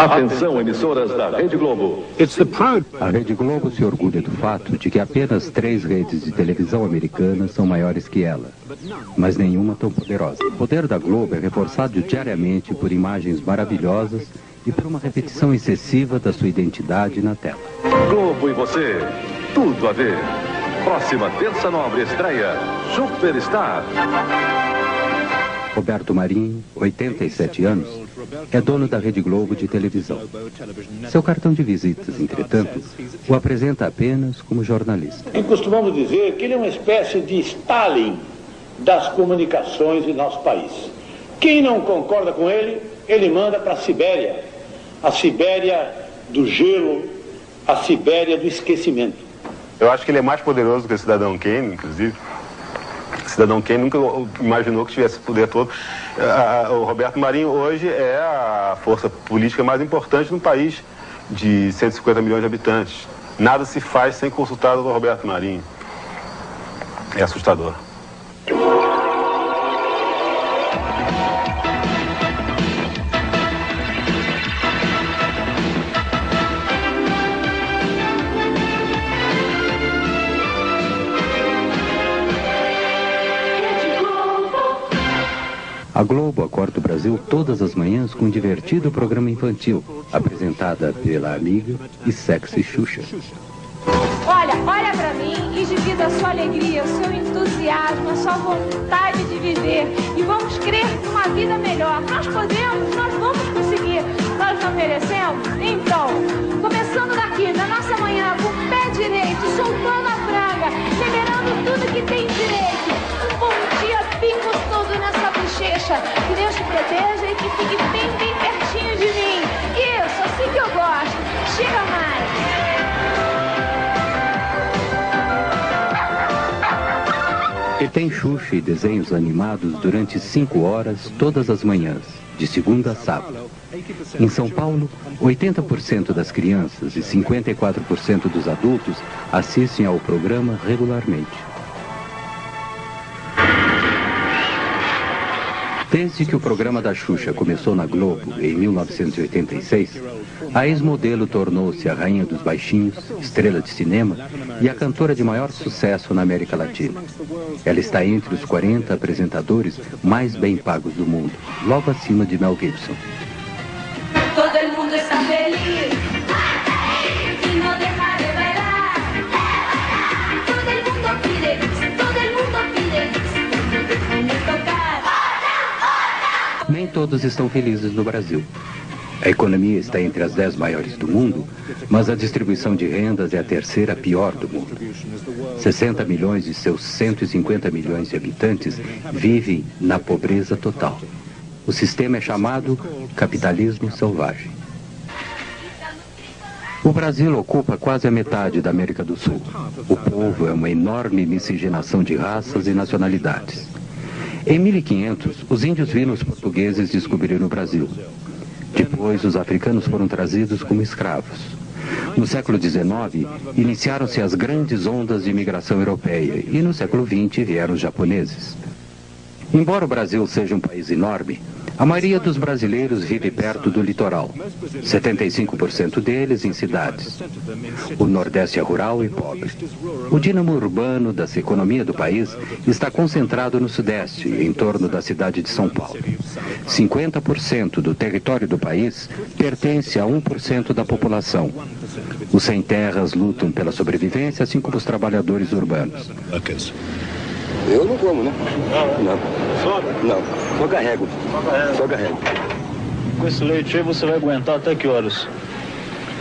Atenção, emissoras da Rede Globo. A Rede Globo se orgulha do fato de que apenas 3 redes de televisão americanas são maiores que ela, mas nenhuma tão poderosa. O poder da Globo é reforçado diariamente por imagens maravilhosas e por uma repetição excessiva da sua identidade na tela. Globo e você, tudo a ver. Próxima terça nobre estreia, Superstar. Roberto Marinho, 87 anos, é dono da Rede Globo de televisão. Seu cartão de visitas, entretanto, o apresenta apenas como jornalista. E costumamos dizer que ele é uma espécie de Stalin das comunicações em nosso país. Quem não concorda com ele, ele manda para a Sibéria. A Sibéria do gelo, a Sibéria do esquecimento. Eu acho que ele é mais poderoso que o Cidadão Kane, inclusive. O Cidadão Kane nunca imaginou que tivesse esse poder todo. O Roberto Marinho hoje é a força política mais importante no país de 150 milhões de habitantes. Nada se faz sem consultar o Roberto Marinho. É assustador. A Globo acorda o Brasil todas as manhãs com um divertido programa infantil, apresentada pela amiga e sexy Xuxa. Olha pra mim e divida a sua alegria, o seu entusiasmo, a sua vontade de viver. E vamos crer numa vida melhor. Nós podemos, nós vamos conseguir. Nós não merecemos? Então, começando daqui, na nossa manhã, com o pé direito, soltando a franga, liberando tudo que tem direito. Um bom dia bem gostoso nessa bochecha. Que Deus te proteja e que fique bem, bem pertinho de mim. Isso, assim que eu gosto. Chega mais. E tem Xuxa e desenhos animados durante 5 horas todas as manhãs, de segunda a sábado. Em São Paulo, 80% das crianças e 54% dos adultos assistem ao programa regularmente. Desde que o programa da Xuxa começou na Globo, em 1986, a ex-modelo tornou-se a rainha dos baixinhos, estrela de cinema e a cantora de maior sucesso na América Latina. Ela está entre os 40 apresentadores mais bem pagos do mundo, logo acima de Mel Gibson. Todo mundo está feliz e não deixa de bailar. Todo mundo pide, déjame tocar. Nem todos estão felizes no Brasil. A economia está entre as 10 maiores do mundo, mas a distribuição de rendas é a terceira pior do mundo. 60 milhões de seus 150 milhões de habitantes vivem na pobreza total. O sistema é chamado capitalismo selvagem. O Brasil ocupa quase a metade da América do Sul. O povo é uma enorme miscigenação de raças e nacionalidades. Em 1500, os índios viram os portugueses descobrirem o Brasil. Depois, os africanos foram trazidos como escravos. No século XIX, iniciaram-se as grandes ondas de imigração europeia e no século XX vieram os japoneses. Embora o Brasil seja um país enorme, a maioria dos brasileiros vive perto do litoral, 75% deles em cidades. O Nordeste é rural e pobre. O dínamo urbano da economia do país está concentrado no Sudeste, em torno da cidade de São Paulo. 50% do território do país pertence a 1% da população. Os sem-terras lutam pela sobrevivência, assim como os trabalhadores urbanos. Eu não como, né? Não. Só? Não. Só carrego. Só carrego. Com esse leite aí você vai aguentar até que horas?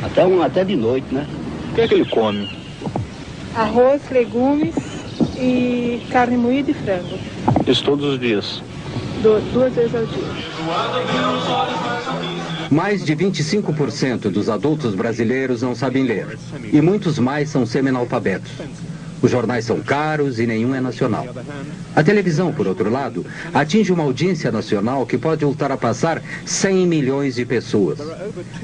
Até de noite, né? O que é que ele come? Arroz, legumes e carne moída e frango. Isso todos os dias? 2 vezes ao dia. Mais de 25% dos adultos brasileiros não sabem ler. E muitos mais são semi-analfabetos. Os jornais são caros e nenhum é nacional. A televisão, por outro lado, atinge uma audiência nacional que pode ultrapassar 100 milhões de pessoas.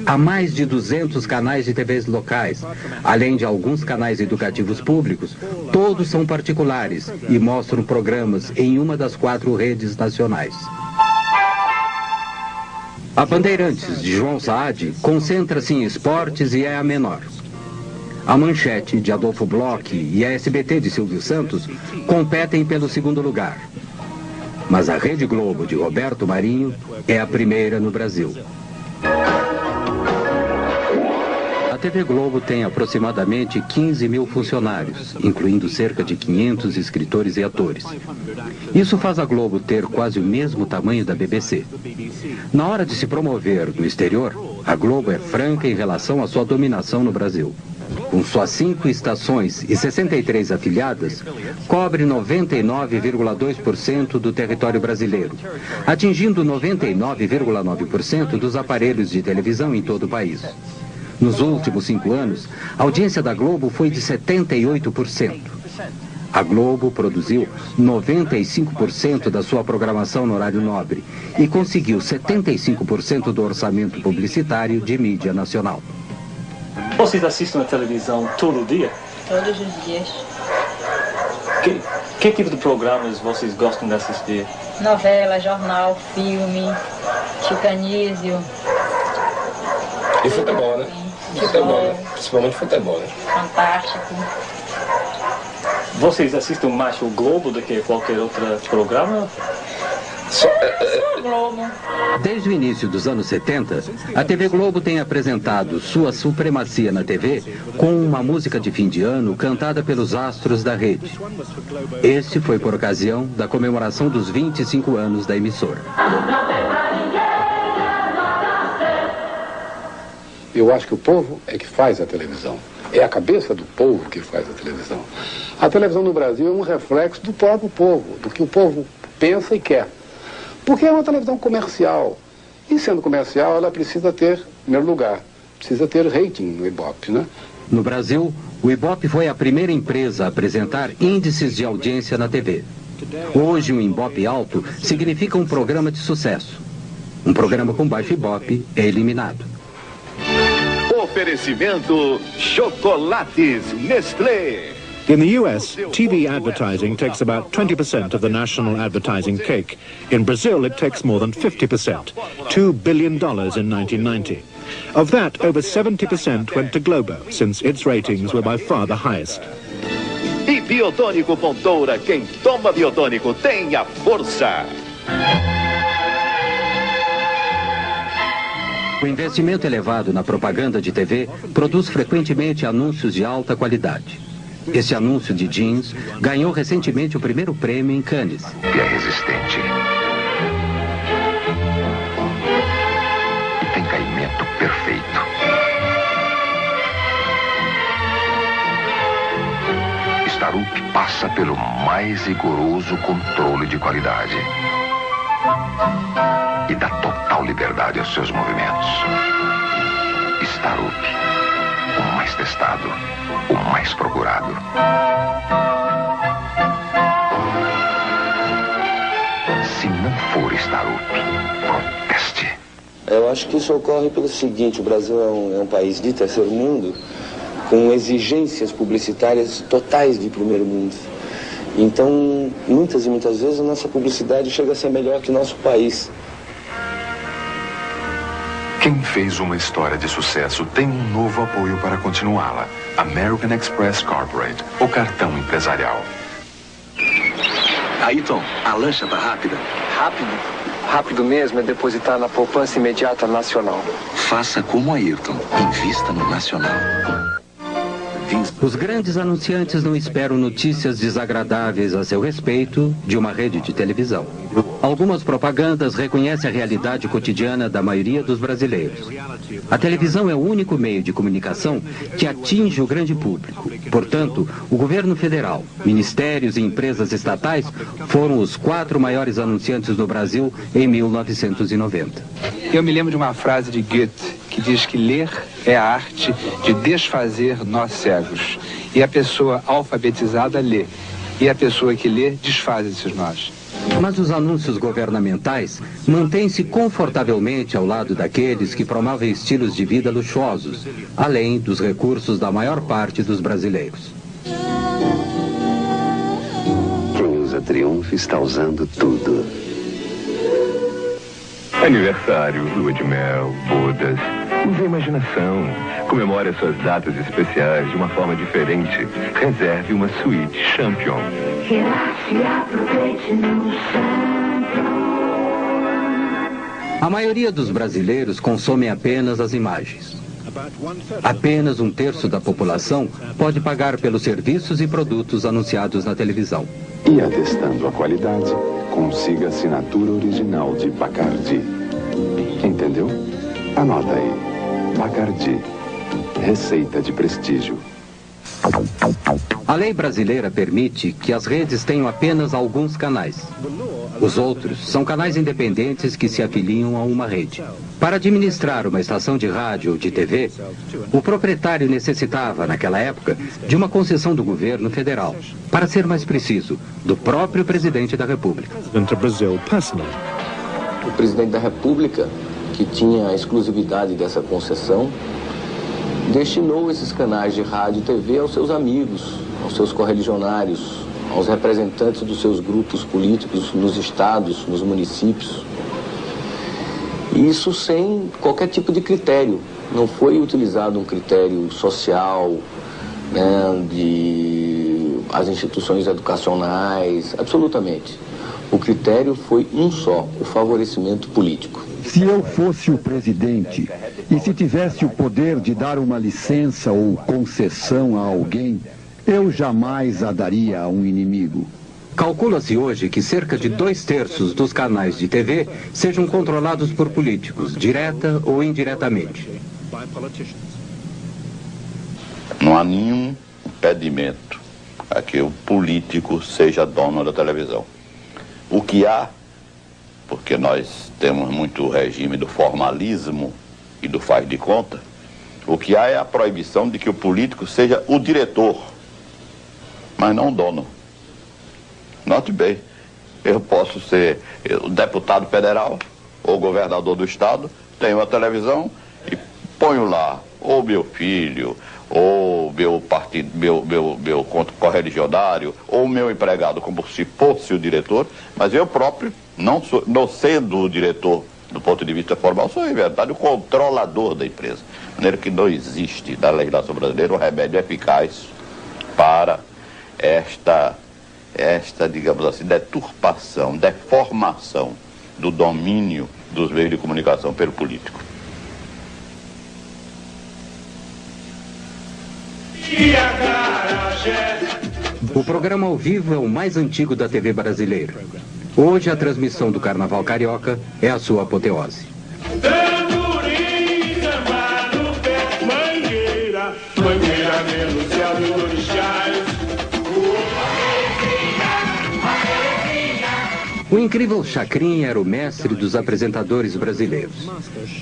Há mais de 200 canais de TVs locais, além de alguns canais educativos públicos. Todos são particulares e mostram programas em uma das 4 redes nacionais. A Bandeirantes, de João Saad, concentra-se em esportes e é a menor. A Manchete, de Adolfo Bloch, e a SBT, de Silvio Santos, competem pelo segundo lugar. Mas a Rede Globo, de Roberto Marinho, é a primeira no Brasil. A TV Globo tem aproximadamente 15 mil funcionários, incluindo cerca de 500 escritores e atores. Isso faz a Globo ter quase o mesmo tamanho da BBC. Na hora de se promover no exterior, a Globo é franca em relação à sua dominação no Brasil. Com suas 5 estações e 63 afiliadas, cobre 99,2% do território brasileiro, atingindo 99,9% dos aparelhos de televisão em todo o país. Nos últimos 5 anos, a audiência da Globo foi de 78%. A Globo produziu 95% da sua programação no horário nobre e conseguiu 75% do orçamento publicitário de mídia nacional. Vocês assistem a televisão todo dia? Todos os dias. Que tipo de programas vocês gostam de assistir? Novela, jornal, filme, Chicanísio. E futebol, né? Futebol, né? Principalmente futebol, né? Fantástico. Vocês assistem mais o Globo do que qualquer outro programa? Só Globo. Desde o início dos anos 70, a TV Globo tem apresentado sua supremacia na TV com uma música de fim de ano cantada pelos astros da rede. Este foi por ocasião da comemoração dos 25 anos da emissora. Eu acho que o povo é que faz a televisão. É a cabeça do povo que faz a televisão. A televisão no Brasil é um reflexo do próprio povo, do que o povo pensa e quer. Porque é uma televisão comercial. E sendo comercial, ela precisa ter, em primeiro lugar, precisa ter rating no Ibope, né? No Brasil, o Ibope foi a primeira empresa a apresentar índices de audiência na TV. Hoje, um Ibope alto significa um programa de sucesso. Um programa com baixo Ibope é eliminado. Oferecimento Chocolates Nestlé. In the US, TV advertising takes about 20% of the national advertising cake. In Brazil, it takes more than 50%, $2 billion in 1990. Of that, over 70% went to Globo, since its ratings were by far the highest. E Biotônico Fontoura, quem toma Biotônico tem a força. O investimento elevado na propaganda de TV produz frequentemente anúncios de alta qualidade. Este anúncio de jeans ganhou recentemente o primeiro prêmio em Cannes. E é resistente. Tem caimento perfeito. Starup passa pelo mais rigoroso controle de qualidade. E dá total liberdade aos seus movimentos. Starup, o mais testado, o mais procurado. Se não for Starup, proteste. Eu acho que isso ocorre pelo seguinte: o Brasil é um país de terceiro mundo, com exigências publicitárias totais de primeiro mundo. Então, muitas e muitas vezes a nossa publicidade chega a ser melhor que o nosso país. Quem fez uma história de sucesso tem um novo apoio para continuá-la. American Express Corporate, o cartão empresarial. Ayrton, a lancha tá rápida. Rápido? Rápido mesmo é depositar na poupança imediata nacional. Faça como Ayrton, invista no nacional. Os grandes anunciantes não esperam notícias desagradáveis a seu respeito de uma rede de televisão. Algumas propagandas reconhecem a realidade cotidiana da maioria dos brasileiros. A televisão é o único meio de comunicação que atinge o grande público. Portanto, o governo federal, ministérios e empresas estatais foram os 4 maiores anunciantes no Brasil em 1990. Eu me lembro de uma frase de Goethe que diz que ler é a arte de desfazer nós cegos. E a pessoa alfabetizada lê. E a pessoa que lê desfaz esses nós. Mas os anúncios governamentais mantêm-se confortavelmente ao lado daqueles que promovem estilos de vida luxuosos, além dos recursos da maior parte dos brasileiros. Quem usa Triumph está usando tudo. Aniversário, lua de mel, bodas. Use a imaginação. Comemore as suas datas especiais de uma forma diferente. Reserve uma suíte Champion. Relaxe e aproveite no Champion. A maioria dos brasileiros consomem apenas as imagens. Apenas 1/3 da população pode pagar pelos serviços e produtos anunciados na televisão. E atestando a qualidade, consiga a assinatura original de Bacardi. Entendeu? Anota aí. Bacardi. Receita de prestígio. A lei brasileira permite que as redes tenham apenas alguns canais. Os outros são canais independentes que se afiliam a uma rede. Para administrar uma estação de rádio ou de TV, o proprietário necessitava, naquela época, de uma concessão do governo federal. Para ser mais preciso, do próprio presidente da República. O presidente da República, que tinha a exclusividade dessa concessão, destinou esses canais de rádio e TV aos seus amigos, aos seus correligionários, aos representantes dos seus grupos políticos nos estados, nos municípios. Isso sem qualquer tipo de critério. Não foi utilizado um critério social, né, de as instituições educacionais, absolutamente. O critério foi um só, o favorecimento político. Se eu fosse o presidente e se tivesse o poder de dar uma licença ou concessão a alguém, eu jamais a daria a um inimigo. Calcula-se hoje que cerca de 2/3 dos canais de TV sejam controlados por políticos, direta ou indiretamente. Não há nenhum impedimento a que o político seja dono da televisão. O que há, porque nós temos muito o regime do formalismo e do faz de conta, o que há é a proibição de que o político seja o diretor, mas não o dono. Note bem, eu posso ser deputado federal ou governador do estado, tenho a televisão e ponho lá ou meu filho, ou meu partido, meu correligionário, ou meu empregado, como se fosse o diretor, mas eu próprio, não sendo o diretor do ponto de vista formal, sou, em verdade, o controlador da empresa. De maneira que não existe na legislação brasileira um remédio eficaz para esta, digamos assim, deturpação, deformação do domínio dos meios de comunicação pelo político. O programa ao vivo é o mais antigo da TV brasileira. Hoje, a transmissão do Carnaval Carioca é a sua apoteose. O incrível Chacrinha era o mestre dos apresentadores brasileiros.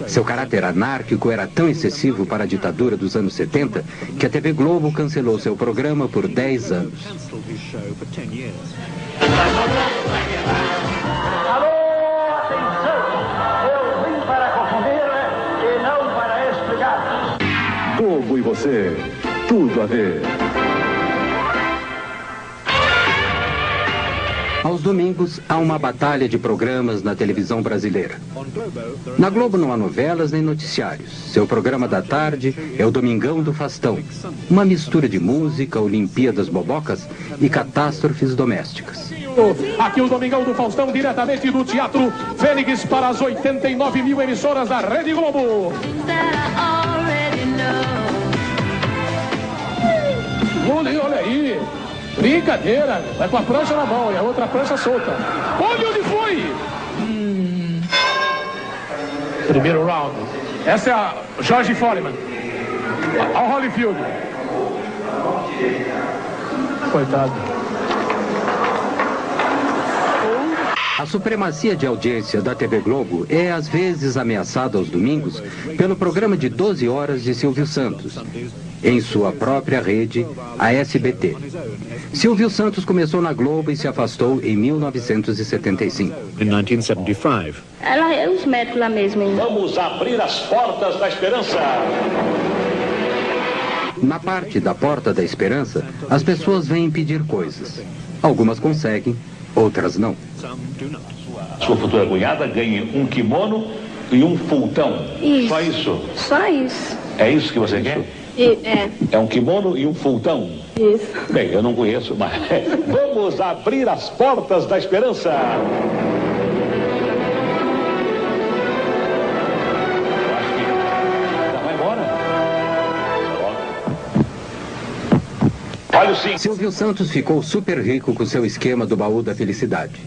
Seu caráter anárquico era tão excessivo para a ditadura dos anos 70 que a TV Globo cancelou seu programa por 10 anos. Alô, atenção! Eu vim para confundir e não para explicar. Globo e você, tudo a ver. Aos domingos, há uma batalha de programas na televisão brasileira. Na Globo não há novelas nem noticiários. Seu programa da tarde é o Domingão do Faustão. Uma mistura de música, Olimpíadas Bobocas e catástrofes domésticas. Aqui o Domingão do Faustão, diretamente do Teatro Fênix para as 89 mil emissoras da Rede Globo. Olha aí. Brincadeira, vai com a prancha na mão e a outra prancha solta. Olha onde foi! Primeiro round. Essa é a George Foreman. Ao Holyfield. Coitado. A supremacia de audiência da TV Globo é às vezes ameaçada aos domingos pelo programa de 12 horas de Silvio Santos, em sua própria rede, a SBT. Silvio Santos começou na Globo e se afastou em 1975. In 1975. Ela é os médicos lá mesmo, hein? Vamos abrir as portas da esperança. Na parte da Porta da Esperança, as pessoas vêm pedir coisas. Algumas conseguem, outras não. Sua futura cunhada ganhe um kimono e um fultão. Isso. Só isso? Só isso. É isso que você quer? É um kimono e um fultão? Isso. Bem, eu não conheço, mas vamos abrir as portas da esperança. Silvio Santos ficou super rico com seu esquema do baú da felicidade.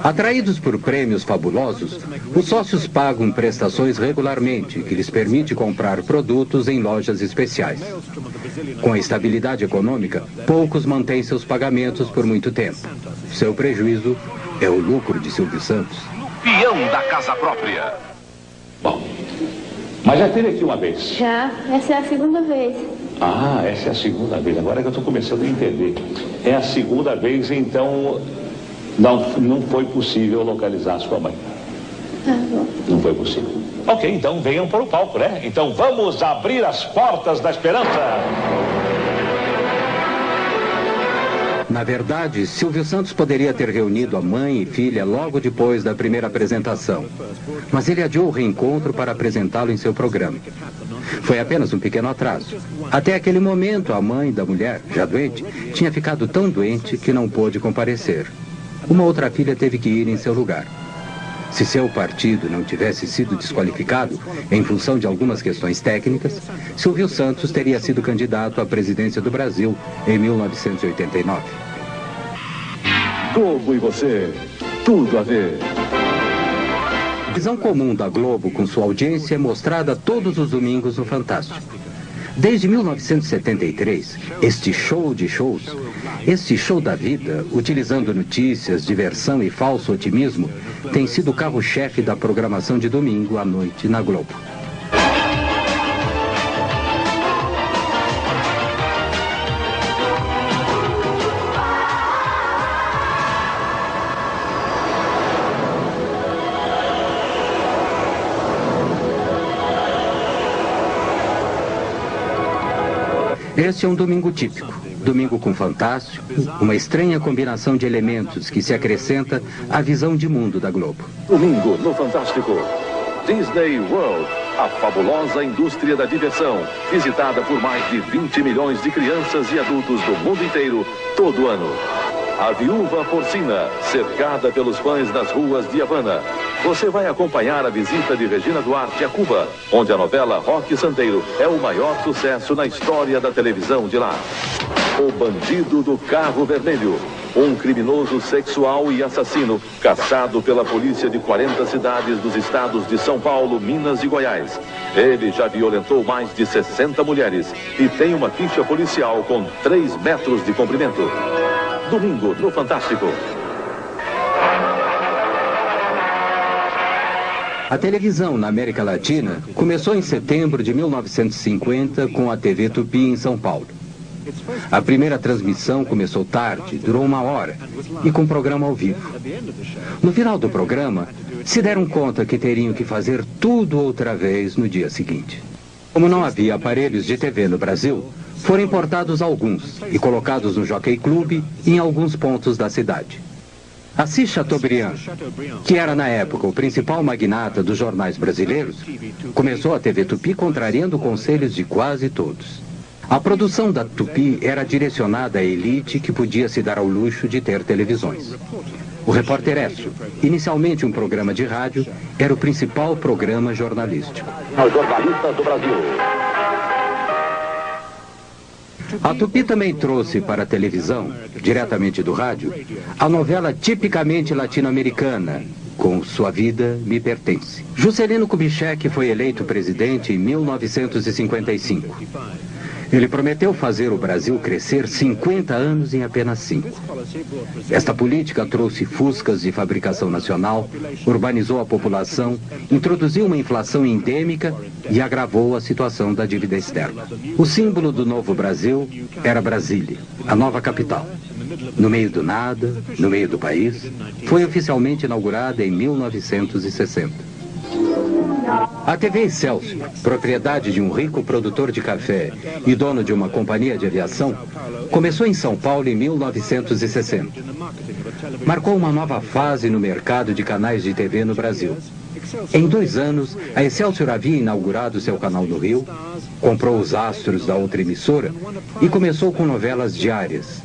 Atraídos por prêmios fabulosos, os sócios pagam prestações regularmente, que lhes permite comprar produtos em lojas especiais. Com a estabilidade econômica, poucos mantêm seus pagamentos por muito tempo. Seu prejuízo é o lucro de Silvio Santos. Peão da casa própria. Bom, mas já teve aqui uma vez. Já, essa é a segunda vez. Ah, essa é a segunda vez. Agora é que eu estou começando a entender. É a segunda vez, então não foi possível localizar a sua mãe. Não foi possível. Ok, então venham para o palco, né? Então vamos abrir as portas da esperança. Na verdade, Silvio Santos poderia ter reunido a mãe e filha logo depois da primeira apresentação. Mas ele adiou o reencontro para apresentá-lo em seu programa. Foi apenas um pequeno atraso. Até aquele momento, a mãe da mulher, já doente, tinha ficado tão doente que não pôde comparecer. Uma outra filha teve que ir em seu lugar. Se seu partido não tivesse sido desqualificado em função de algumas questões técnicas, Silvio Santos teria sido candidato à presidência do Brasil em 1989. Globo e você, tudo a ver. A visão comum da Globo com sua audiência é mostrada todos os domingos no Fantástico. Desde 1973, este show de shows, este show da vida, utilizando notícias, diversão e falso otimismo, tem sido o carro-chefe da programação de domingo à noite na Globo. Este é um domingo típico. Domingo com Fantástico, uma estranha combinação de elementos que se acrescenta à visão de mundo da Globo. Domingo no Fantástico. Disney World, a fabulosa indústria da diversão, visitada por mais de 20 milhões de crianças e adultos do mundo inteiro todo ano. A Viúva Porcina, cercada pelos fãs nas ruas de Havana. Você vai acompanhar a visita de Regina Duarte a Cuba, onde a novela Roque Santeiro é o maior sucesso na história da televisão de lá. O Bandido do Carro Vermelho, um criminoso sexual e assassino, caçado pela polícia de 40 cidades dos estados de São Paulo, Minas e Goiás. Ele já violentou mais de 60 mulheres e tem uma ficha policial com 3 metros de comprimento. Domingo no Fantástico. A televisão na América Latina começou em setembro de 1950 com a TV Tupi em São Paulo. A primeira transmissão começou tarde, durou 1 hora, e com programa ao vivo. No final do programa, se deram conta que teriam que fazer tudo outra vez no dia seguinte. Como não havia aparelhos de TV no Brasil, foram importados alguns e colocados no Jockey Club em alguns pontos da cidade. Assis Chateaubriand, que era na época o principal magnata dos jornais brasileiros, começou a TV Tupi contrariando conselhos de quase todos. A produção da Tupi era direcionada à elite que podia se dar ao luxo de ter televisões. O Repórter Écio, inicialmente um programa de rádio, era o principal programa jornalístico. Os jornalistas do Brasil. A Tupi também trouxe para a televisão, diretamente do rádio, a novela tipicamente latino-americana, Com Sua Vida Me Pertence. Juscelino Kubitschek foi eleito presidente em 1955. Ele prometeu fazer o Brasil crescer 50 anos em apenas 5. Esta política trouxe fuscas de fabricação nacional, urbanizou a população, introduziu uma inflação endêmica e agravou a situação da dívida externa. O símbolo do novo Brasil era Brasília, a nova capital. No meio do nada, no meio do país, foi oficialmente inaugurada em 1960. A TV Excelsior, propriedade de um rico produtor de café e dono de uma companhia de aviação, começou em São Paulo em 1960. Marcou uma nova fase no mercado de canais de TV no Brasil. Em 2 anos, a Excelsior havia inaugurado seu canal no Rio, comprou os astros da outra emissora e começou com novelas diárias,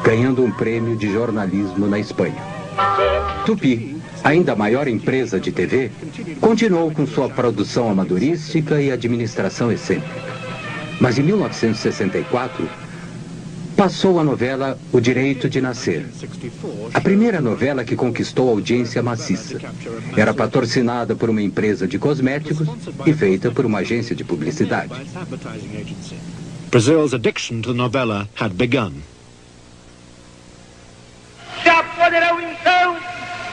ganhando um prêmio de jornalismo na Espanha. Tupi, ainda maior empresa de TV, continuou com sua produção amadorística e administração excêntrica. Mas em 1964, passou a novela O Direito de Nascer. A primeira novela que conquistou audiência maciça. Era patrocinada por uma empresa de cosméticos e feita por uma agência de publicidade. Brazil's addiction to the novela had begun. Já poderão então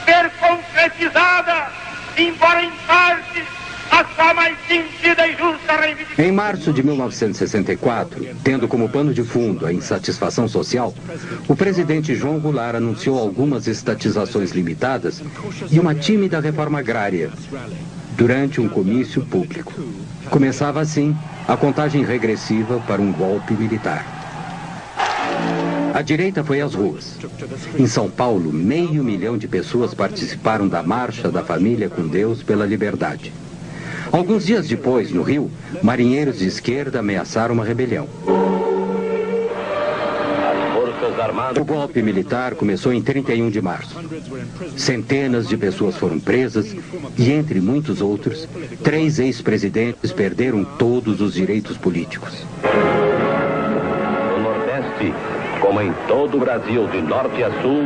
ser concretizada, embora em parte, a sua mais sentida e justa reivindicação. Em março de 1964, tendo como pano de fundo a insatisfação social, o presidente João Goulart anunciou algumas estatizações limitadas e uma tímida reforma agrária durante um comício público. Começava assim a contagem regressiva para um golpe militar. A direita foi às ruas. Em São Paulo, 500 mil de pessoas participaram da Marcha da Família com Deus pela Liberdade. Alguns dias depois, no Rio, marinheiros de esquerda ameaçaram uma rebelião. O golpe militar começou em 31 de março. Centenas de pessoas foram presas e, entre muitos outros, 3 ex-presidentes perderam todos os direitos políticos. No Nordeste, como em todo o Brasil, de norte a sul,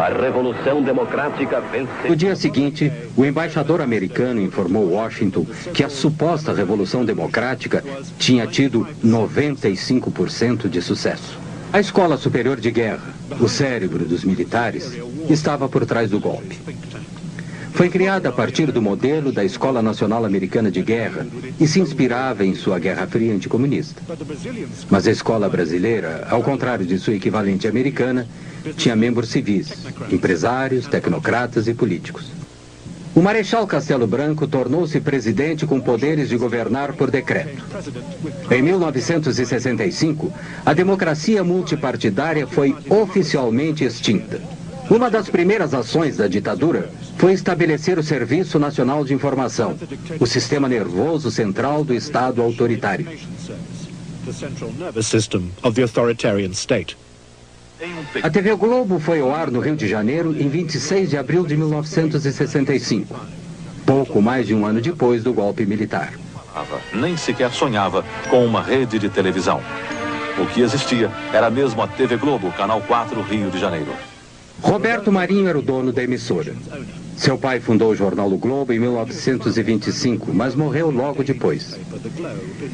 a Revolução Democrática venceu. No dia seguinte, o embaixador americano informou Washington que a suposta Revolução Democrática tinha tido 95% de sucesso. A Escola Superior de Guerra, o cérebro dos militares, estava por trás do golpe. Foi criada a partir do modelo da Escola Nacional Americana de Guerra e se inspirava em sua Guerra Fria anticomunista. Mas a escola brasileira, ao contrário de sua equivalente americana, tinha membros civis, empresários, tecnocratas e políticos. O Marechal Castelo Branco tornou-se presidente com poderes de governar por decreto. Em 1965, a democracia multipartidária foi oficialmente extinta. Uma das primeiras ações da ditadura foi estabelecer o Serviço Nacional de Informação, o sistema nervoso central do Estado autoritário. A TV Globo foi ao ar no Rio de Janeiro em 26 de abril de 1965, pouco mais de um ano depois do golpe militar. Nem sequer sonhava com uma rede de televisão. O que existia era mesmo a TV Globo, Canal 4, Rio de Janeiro. Roberto Marinho era o dono da emissora. Seu pai fundou o jornal O Globo em 1925, mas morreu logo depois.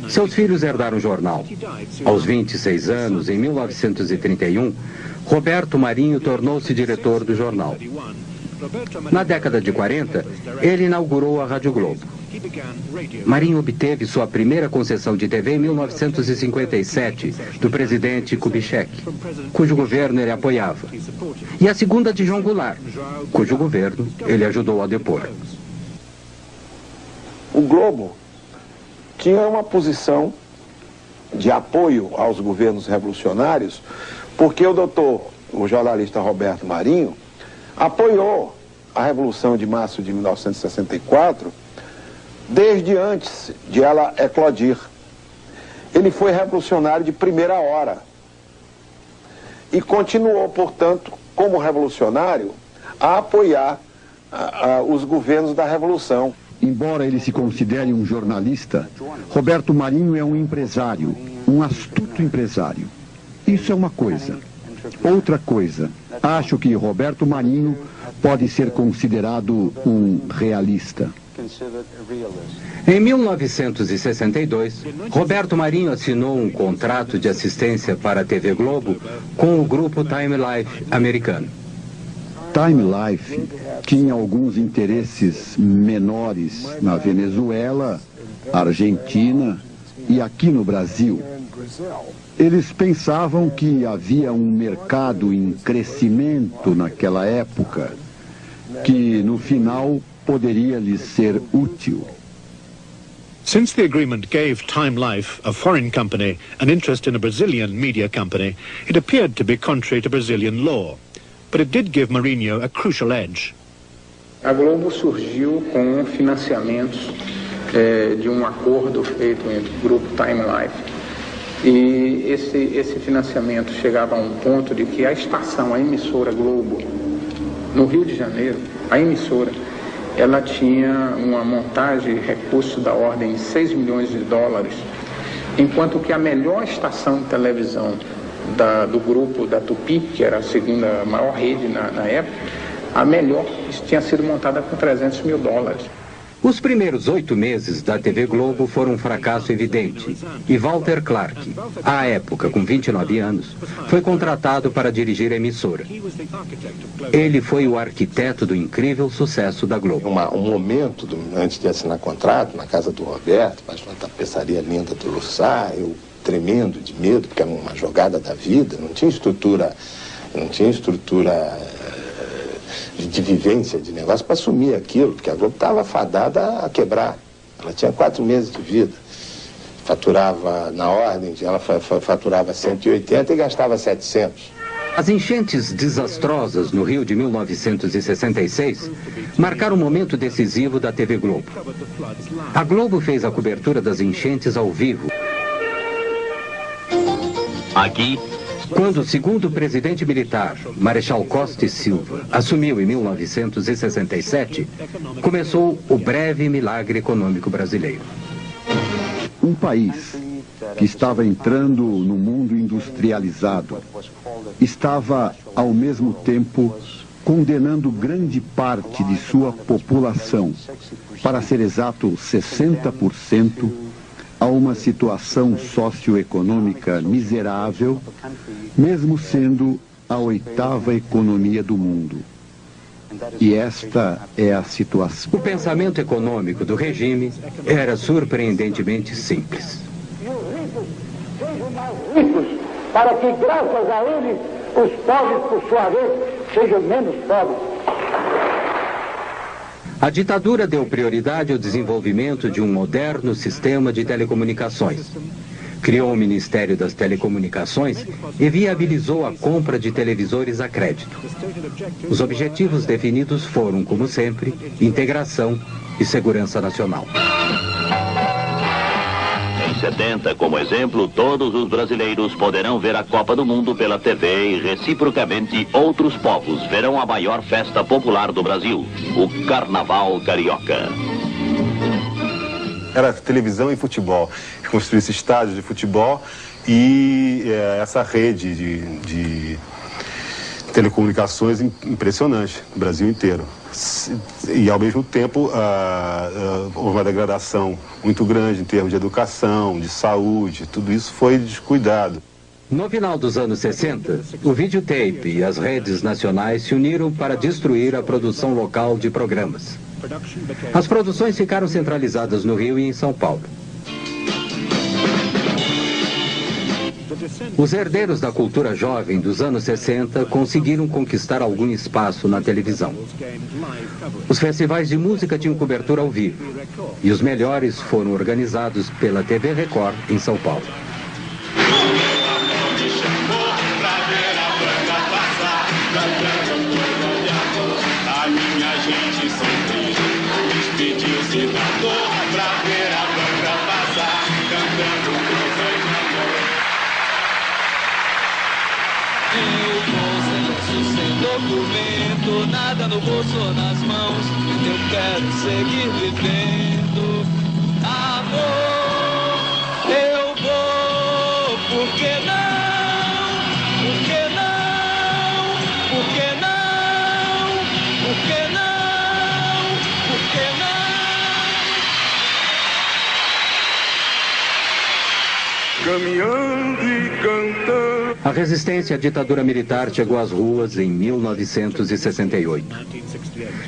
Seus filhos herdaram o jornal. Aos 26 anos, em 1931, Roberto Marinho tornou-se diretor do jornal. Na década de 40, ele inaugurou a Rádio Globo. Marinho obteve sua primeira concessão de TV em 1957, do presidente Kubitschek, cujo governo ele apoiava, e a segunda de João Goulart, cujo governo ele ajudou a depor. O Globo tinha uma posição de apoio aos governos revolucionários, porque o jornalista Roberto Marinho, apoiou a Revolução de Março de 1964, desde antes de ela eclodir. Ele foi revolucionário de primeira hora e continuou, portanto, como revolucionário, a apoiar os governos da Revolução. Embora ele se considere um jornalista, Roberto Marinho é um empresário, um astuto empresário. Isso é uma coisa. Outra coisa, acho que Roberto Marinho pode ser considerado um realista. Em 1962, Roberto Marinho assinou um contrato de assistência para a TV Globo com o grupo Time Life americano. Time Life tinha alguns interesses menores na Venezuela, Argentina e aqui no Brasil. Eles pensavam que havia um mercado em crescimento naquela época, que no final poderia lhes ser útil. Since the agreement gave Time Life, a foreign company, an interest in a Brazilian media company, it appeared to be contrary to Brazilian law. But it did give Marinho a crucial edge. A Globo surgiu com financiamentos de acordo feito entre o grupo Time Life. E esse financiamento chegava a ponto de que a estação, a emissora Globo, no Rio de Janeiro, a emissora, ela tinha uma montagem de recursos da ordem de 6 milhões de dólares, enquanto que a melhor estação de televisão do grupo da Tupi, que era a segunda maior rede na época, a melhor tinha sido montada com 300 mil dólares. Os primeiros 8 meses da TV Globo foram um fracasso evidente. E Walter Clark, à época com 29 anos, foi contratado para dirigir a emissora. Ele foi o arquiteto do incrível sucesso da Globo. Um momento, antes de assinar contrato, na casa do Roberto, mas uma tapeçaria linda do Lussá, eu tremendo de medo, porque era uma jogada da vida, não tinha estrutura de vivência de negócio para assumir aquilo, porque a Globo estava fadada a quebrar. Ela tinha 4 meses de vida. Faturava, na ordem, ela faturava 180 e gastava 700. As enchentes desastrosas no Rio de 1966 marcaram um momento decisivo da TV Globo. A Globo fez a cobertura das enchentes ao vivo. Aqui, quando o segundo presidente militar, Marechal Costa e Silva, assumiu em 1967, começou o breve milagre econômico brasileiro. Um país que estava entrando no mundo industrializado estava, ao mesmo tempo, condenando grande parte de sua população, para ser exato 60%, a uma situação socioeconômica miserável, mesmo sendo a 8ª economia do mundo. E esta é a situação. O pensamento econômico do regime era surpreendentemente simples. Ricos, para que, graças a eles, os pobres, por sua vez, sejam menos pobres. A ditadura deu prioridade ao desenvolvimento de um moderno sistema de telecomunicações. Criou o Ministério das Telecomunicações e viabilizou a compra de televisores a crédito. Os objetivos definidos foram, como sempre, integração e segurança nacional. Em 70, como exemplo, todos os brasileiros poderão ver a Copa do Mundo pela TV e, reciprocamente, outros povos verão a maior festa popular do Brasil, o Carnaval Carioca. Era televisão e futebol. Construiu esse estádio de futebol e essa rede de telecomunicações impressionante no Brasil inteiro. E, ao mesmo tempo, houve uma degradação muito grande em termos de educação, de saúde, tudo isso foi descuidado. No final dos anos 60, o videotape e as redes nacionais se uniram para destruir a produção local de programas. As produções ficaram centralizadas no Rio e em São Paulo. Os herdeiros da cultura jovem dos anos 60 conseguiram conquistar algum espaço na televisão. Os festivais de música tinham cobertura ao vivo, e os melhores foram organizados pela TV Record em São Paulo. Documento, nada no bolso ou nas mãos, eu quero seguir vivendo. Amor, eu vou, por que não? Por que não? Por que não? Por que não? Por que não? Caminhando e cantando. A resistência à ditadura militar chegou às ruas em 1968.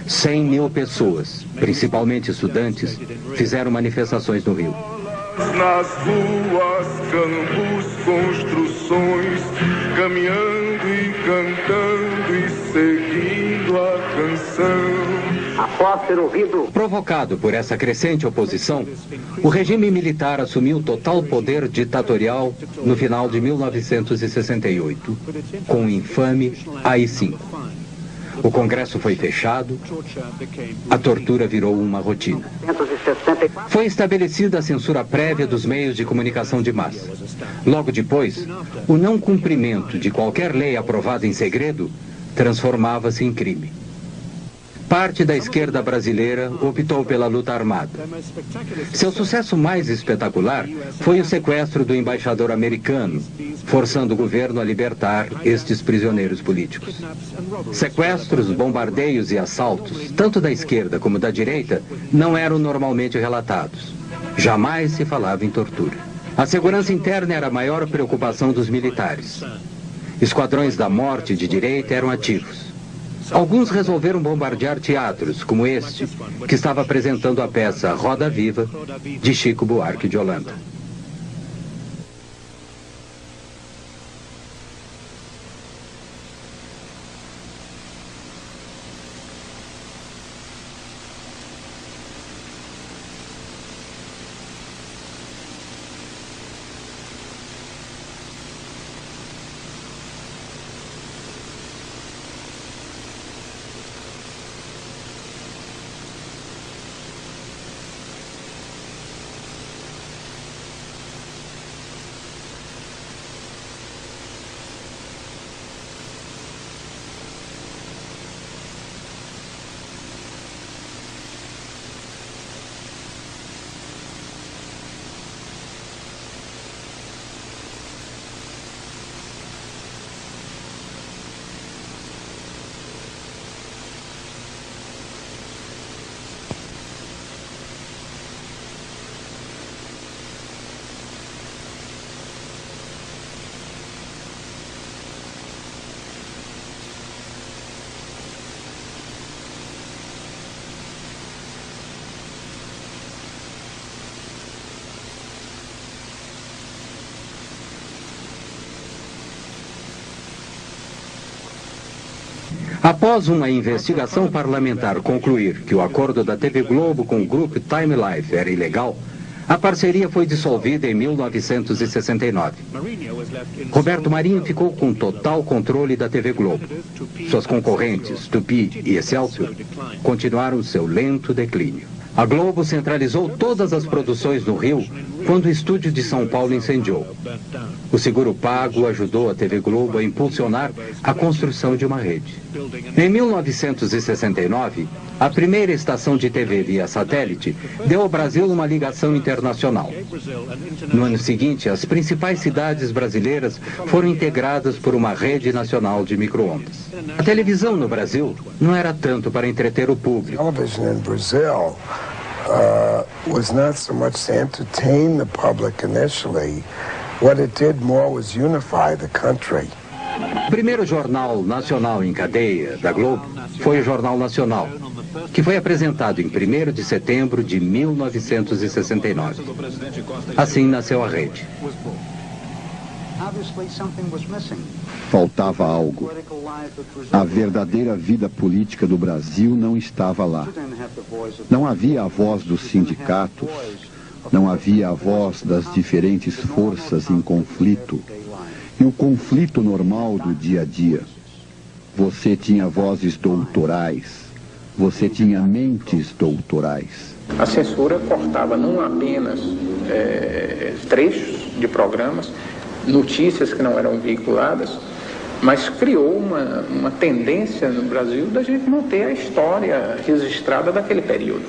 100 mil pessoas, principalmente estudantes, fizeram manifestações no Rio. Nas ruas, campos, construções, caminhando e cantando e seguindo a canção. Após ser ouvido... Provocado por essa crescente oposição, o regime militar assumiu total poder ditatorial no final de 1968, com o infame AI-5. O Congresso foi fechado, a tortura virou uma rotina. Foi estabelecida a censura prévia dos meios de comunicação de massa. Logo depois, o não cumprimento de qualquer lei aprovada em segredo transformava-se em crime. Parte da esquerda brasileira optou pela luta armada. Seu sucesso mais espetacular foi o sequestro do embaixador americano, forçando o governo a libertar estes prisioneiros políticos. Sequestros, bombardeios e assaltos, tanto da esquerda como da direita, não eram normalmente relatados. Jamais se falava em tortura. A segurança interna era a maior preocupação dos militares. Esquadrões da morte de direita eram ativos. Alguns resolveram bombardear teatros, como este, que estava apresentando a peça Roda Viva, de Chico Buarque de Holanda. Após uma investigação parlamentar concluir que o acordo da TV Globo com o grupo Time Life era ilegal, a parceria foi dissolvida em 1969. Roberto Marinho ficou com total controle da TV Globo. Suas concorrentes, Tupi e Excelsior, continuaram seu lento declínio. A Globo centralizou todas as produções no Rio quando o estúdio de São Paulo incendiou. O seguro pago ajudou a TV Globo a impulsionar a construção de uma rede. Em 1969, a primeira estação de TV via satélite deu ao Brasil uma ligação internacional. No ano seguinte, as principais cidades brasileiras foram integradas por uma rede nacional de micro-ondas. A televisão no Brasil não era tanto para entreter o público. Was not so much to entertain the public initially. What it did more was unify the country. O primeiro jornal nacional em cadeia da Globo foi o Jornal Nacional, que foi apresentado em 1º de setembro de 1969. Assim nasceu a rede. Faltava algo. A verdadeira vida política do Brasil não estava lá. Não havia a voz dos sindicatos, não havia a voz das diferentes forças em conflito e o conflito normal do dia a dia. Você tinha vozes doutorais, você tinha mentes doutorais. A censura cortava não apenas trechos de programas, notícias que não eram veiculadas, mas criou uma tendência no Brasil da gente não ter a história registrada daquele período.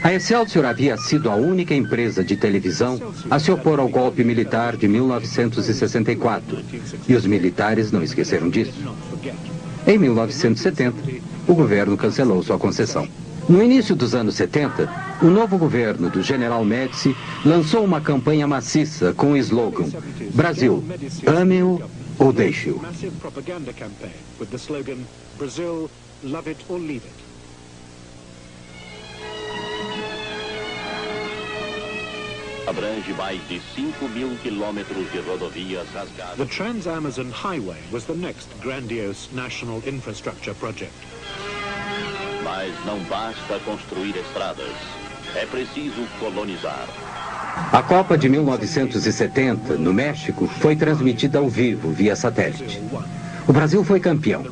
A Excelsior havia sido a única empresa de televisão a se opor ao golpe militar de 1964, e os militares não esqueceram disso. Em 1970, o governo cancelou sua concessão. No início dos anos 70, o novo governo do General Médici lançou uma campanha maciça com o slogan Brasil, ame-o ou deixe-o. Abrange mais de 5.000 quilômetros de rodovias rasgadas. The Trans-Amazon Highway was the next grandiose national infrastructure project. Mas não basta construir estradas. É preciso colonizar. A Copa de 1970, no México, foi transmitida ao vivo, via satélite. O Brasil foi campeão.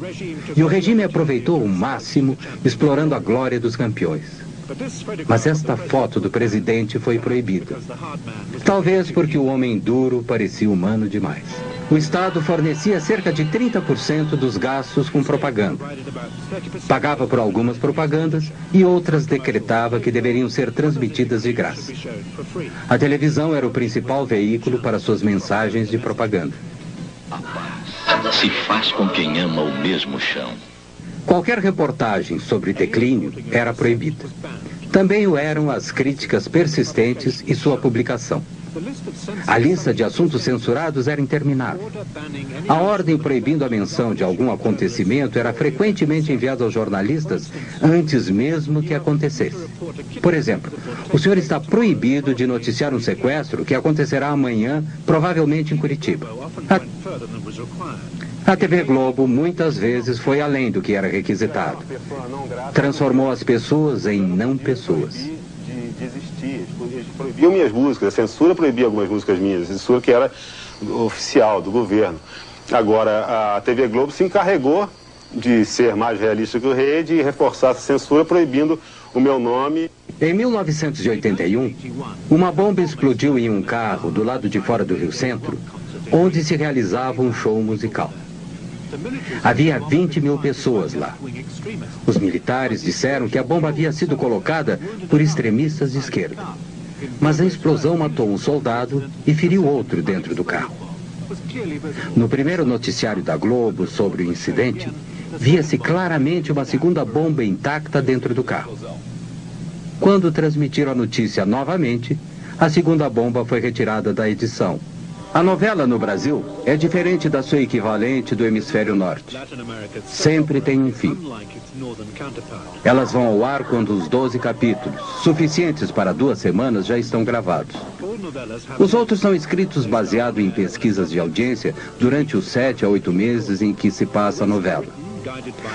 E o regime aproveitou o máximo, explorando a glória dos campeões. Mas esta foto do presidente foi proibida. Talvez porque o homem duro parecia humano demais. O Estado fornecia cerca de 30% dos gastos com propaganda. Pagava por algumas propagandas e outras decretava que deveriam ser transmitidas de graça. A televisão era o principal veículo para suas mensagens de propaganda. A paz se faz com quem ama o mesmo chão. Qualquer reportagem sobre declínio era proibida. Também o eram as críticas persistentes e sua publicação. A lista de assuntos censurados era interminável. A ordem proibindo a menção de algum acontecimento era frequentemente enviada aos jornalistas antes mesmo que acontecesse. Por exemplo, o senhor está proibido de noticiar um sequestro que acontecerá amanhã, provavelmente em Curitiba. A TV Globo muitas vezes foi além do que era requisitado. Transformou as pessoas em não pessoas. Eles proibiam minhas músicas, a censura proibia algumas músicas minhas, a censura que era oficial, do governo. Agora, a TV Globo se encarregou de ser mais realista que o rei, de reforçar essa censura, proibindo o meu nome. Em 1981, uma bomba explodiu em um carro do lado de fora do Rio Centro, onde se realizava um show musical. Havia 20 mil pessoas lá. Os militares disseram que a bomba havia sido colocada por extremistas de esquerda. Mas a explosão matou um soldado e feriu outro dentro do carro. No primeiro noticiário da Globo sobre o incidente, via-se claramente uma segunda bomba intacta dentro do carro. Quando transmitiram a notícia novamente, a segunda bomba foi retirada da edição. A novela no Brasil é diferente da sua equivalente do hemisfério norte. Sempre tem um fim. Elas vão ao ar quando os 12 capítulos, suficientes para 2 semanas, já estão gravados. Os outros são escritos baseado em pesquisas de audiência durante os 7 a 8 meses em que se passa a novela.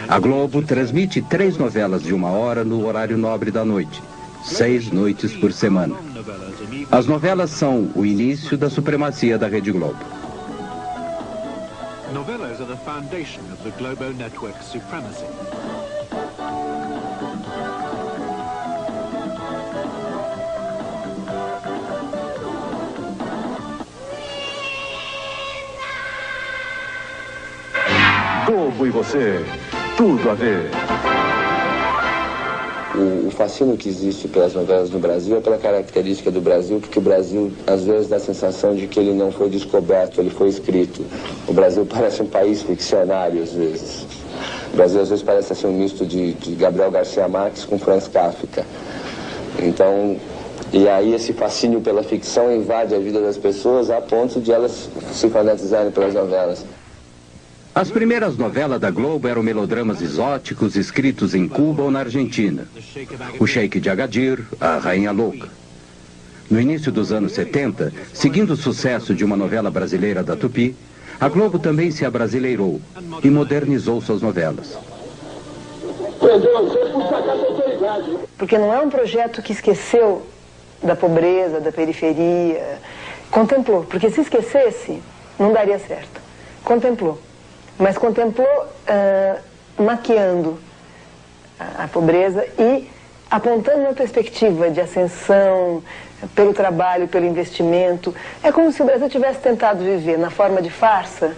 A Globo transmite 3 novelas de 1 hora no horário nobre da noite, 6 noites por semana. As novelas são o início da supremacia da Rede Globo. Novelas are the foundation of the Globo network's supremacy. Globo e você, tudo a ver. O fascínio que existe pelas novelas no Brasil é pela característica do Brasil, porque o Brasil, às vezes, dá a sensação de que ele não foi descoberto, ele foi escrito. O Brasil parece um país ficcionário, às vezes. O Brasil, às vezes, parece assim, um misto de Gabriel Garcia Marques com Franz Kafka. Então, e aí esse fascínio pela ficção invade a vida das pessoas a ponto de elas se fanatizarem pelas novelas. As primeiras novelas da Globo eram melodramas exóticos escritos em Cuba ou na Argentina. O Sheik de Agadir, a Rainha Louca. No início dos anos 70, seguindo o sucesso de uma novela brasileira da Tupi, a Globo também se abrasileirou e modernizou suas novelas. Porque não é um projeto que esqueceu da pobreza, da periferia. Contemplou, porque se esquecesse, não daria certo. Contemplou. Mas contemplou maquiando a pobreza e apontando uma perspectiva de ascensão pelo trabalho, pelo investimento. É como se o Brasil tivesse tentado viver na forma de farsa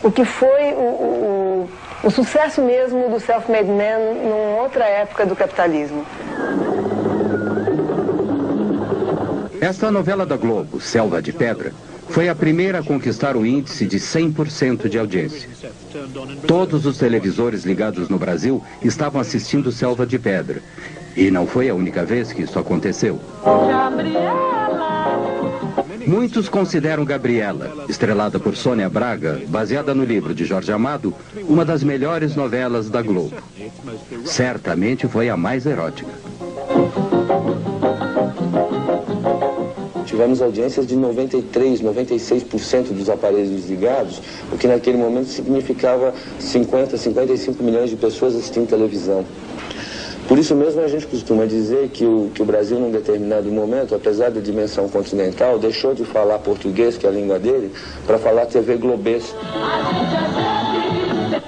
o que foi o sucesso mesmo do self-made man numa outra época do capitalismo. Esta novela da Globo, Selva de Pedra, foi a primeira a conquistar o índice de 100% de audiência. Todos os televisores ligados no Brasil estavam assistindo Selva de Pedra. E não foi a única vez que isso aconteceu. Muitos consideram Gabriela, estrelada por Sônia Braga, baseada no livro de Jorge Amado, uma das melhores novelas da Globo. Certamente foi a mais erótica. Tivemos audiências de 93%, 96% dos aparelhos ligados, o que naquele momento significava 50, 55 milhões de pessoas assistindo televisão. Por isso mesmo a gente costuma dizer que o Brasil, num determinado momento, apesar da dimensão continental, deixou de falar português, que é a língua dele, para falar TV globês.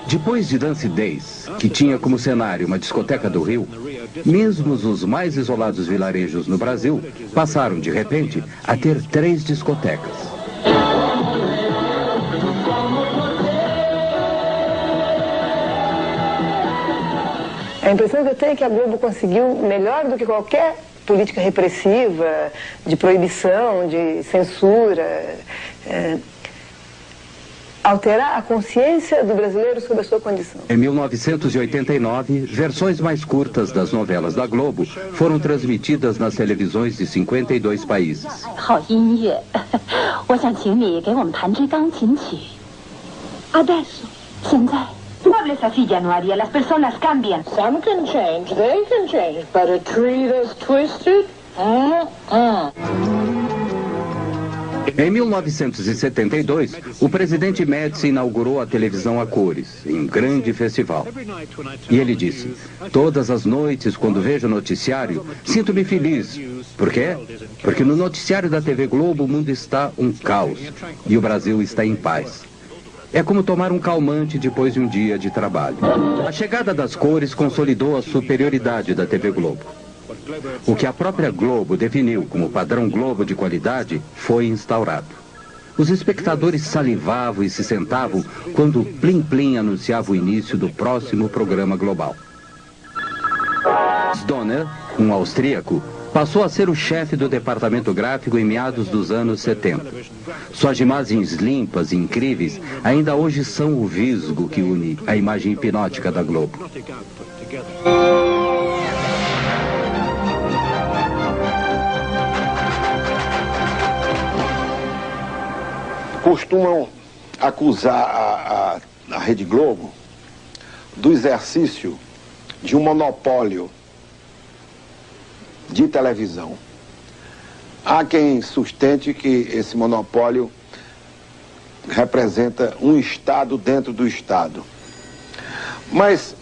Depois de Dance Days, que tinha como cenário uma discoteca do Rio, mesmo os mais isolados vilarejos no Brasil passaram, de repente, a ter 3 discotecas. A impressão que eu tenho é que a Globo conseguiu, melhor do que qualquer política repressiva, de proibição, de censura, alterar a consciência do brasileiro sobre a sua condição. Em 1989, versões mais curtas das novelas da Globo foram transmitidas nas televisões de 52 países. No hables así, Januaria. Las personas cambian. Some can change, they can change, but a tree that's twisted? Em 1972, o presidente Médici inaugurou a televisão a cores, em um grande festival. E ele disse: todas as noites, quando vejo o noticiário, sinto-me feliz. Por quê? Porque no noticiário da TV Globo o mundo está um caos e o Brasil está em paz. É como tomar um calmante depois de um dia de trabalho. A chegada das cores consolidou a superioridade da TV Globo. O que a própria Globo definiu como padrão Globo de qualidade foi instaurado. Os espectadores salivavam e se sentavam quando o Plim Plim anunciava o início do próximo programa global. Stoner, um austríaco, passou a ser o chefe do departamento gráfico em meados dos anos 70. Suas imagens limpas e incríveis ainda hoje são o visgo que une a imagem hipnótica da Globo. Costumam acusar a Rede Globo do exercício de um monopólio de televisão. Há quem sustente que esse monopólio representa um Estado dentro do Estado. Mas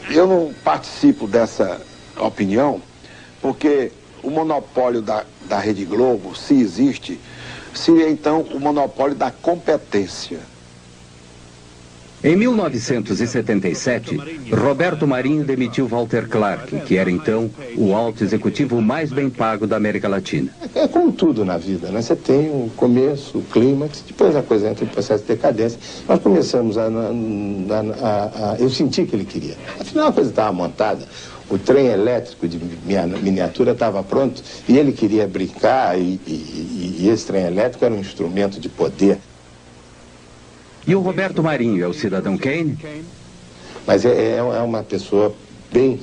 eu não participo dessa opinião, porque o monopólio da Rede Globo, se existe, seria então o monopólio da competência. Em 1977, Roberto Marinho demitiu Walter Clark, que era então o alto executivo mais bem pago da América Latina. É como tudo na vida, né? Você tem o começo, o clímax, depois a coisa entra em processo de decadência. Nós começamos eu senti que ele queria. Afinal, a coisa estava montada. O trem elétrico de miniatura estava pronto e ele queria brincar e esse trem elétrico era um instrumento de poder. E o Roberto Marinho é o cidadão Kane? Mas é uma pessoa bem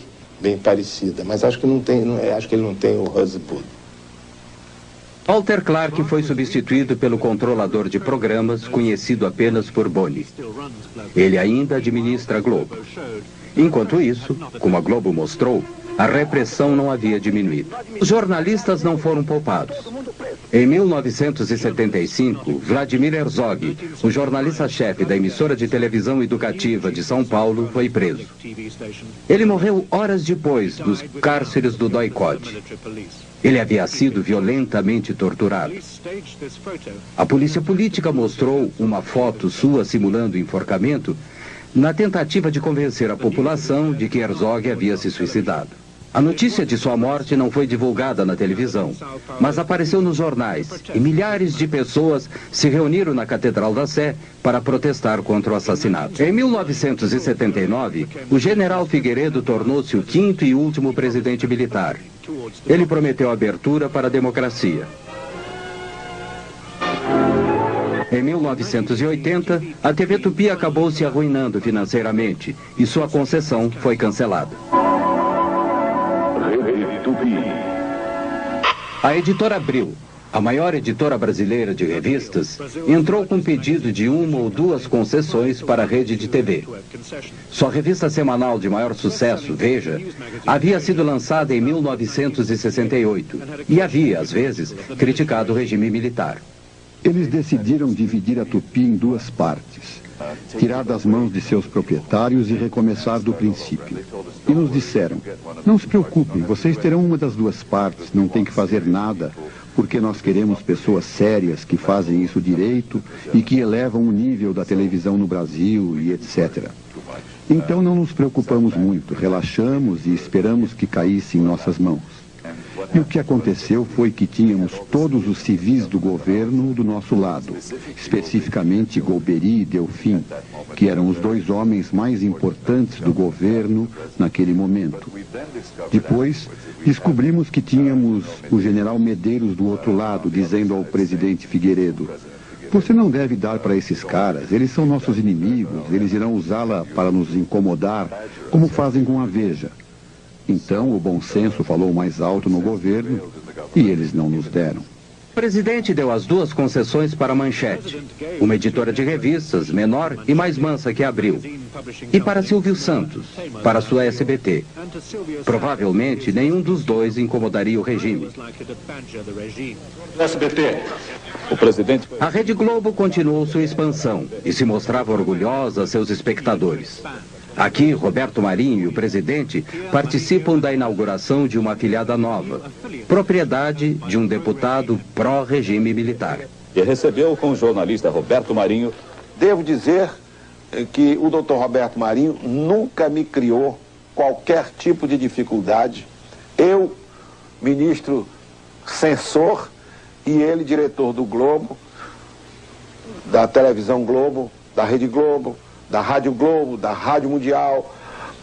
parecida, mas acho que ele não tem o Rosebud. Walter Clark foi substituído pelo controlador de programas, conhecido apenas por Boni. Ele ainda administra a Globo. Enquanto isso, como a Globo mostrou, a repressão não havia diminuído. Os jornalistas não foram poupados. Em 1975, Vladimir Herzog, o jornalista-chefe da emissora de televisão educativa de São Paulo, foi preso. Ele morreu horas depois dos cárceres do Doikod. Ele havia sido violentamente torturado. A polícia política mostrou uma foto sua simulando o enforcamento na tentativa de convencer a população de que Herzog havia se suicidado. A notícia de sua morte não foi divulgada na televisão, mas apareceu nos jornais e milhares de pessoas se reuniram na Catedral da Sé para protestar contra o assassinato. Em 1979, o general Figueiredo tornou-se o 5º e último presidente militar. Ele prometeu abertura para a democracia. Em 1980, a TV Tupi acabou se arruinando financeiramente e sua concessão foi cancelada. A editora Abril, a maior editora brasileira de revistas, entrou com pedido de 1 ou 2 concessões para a rede de TV. Sua revista semanal de maior sucesso, Veja, havia sido lançada em 1968 e havia, às vezes, criticado o regime militar. Eles decidiram dividir a Tupi em duas partes, tirar das mãos de seus proprietários e recomeçar do princípio. E nos disseram, não se preocupem, vocês terão uma das duas partes, não tem que fazer nada, porque nós queremos pessoas sérias que fazem isso direito e que elevam o nível da televisão no Brasil e etc. Então não nos preocupamos muito, relaxamos e esperamos que caísse em nossas mãos. E o que aconteceu foi que tínhamos todos os civis do governo do nosso lado, especificamente Golbery e Delfim, que eram os dois homens mais importantes do governo naquele momento. Depois, descobrimos que tínhamos o general Medeiros do outro lado, dizendo ao presidente Figueiredo, você não deve dar para esses caras, eles são nossos inimigos, eles irão usá-la para nos incomodar, como fazem com a Veja. Então, o bom senso falou mais alto no governo e eles não nos deram. O presidente deu as duas concessões para a Manchete, uma editora de revistas menor e mais mansa que Abril, e para Silvio Santos, para sua SBT. Provavelmente, nenhum dos dois incomodaria o regime. SBT. O presidente... A Rede Globo continuou sua expansão e se mostrava orgulhosa a seus espectadores. Aqui, Roberto Marinho e o presidente participam da inauguração de uma afiliada nova, propriedade de um deputado pró-regime militar. E recebeu com o jornalista Roberto Marinho. Devo dizer que o doutor Roberto Marinho nunca me criou qualquer tipo de dificuldade. Eu, ministro censor, e ele, diretor do Globo, da televisão Globo, da Rede Globo, da Rádio Globo, da Rádio Mundial,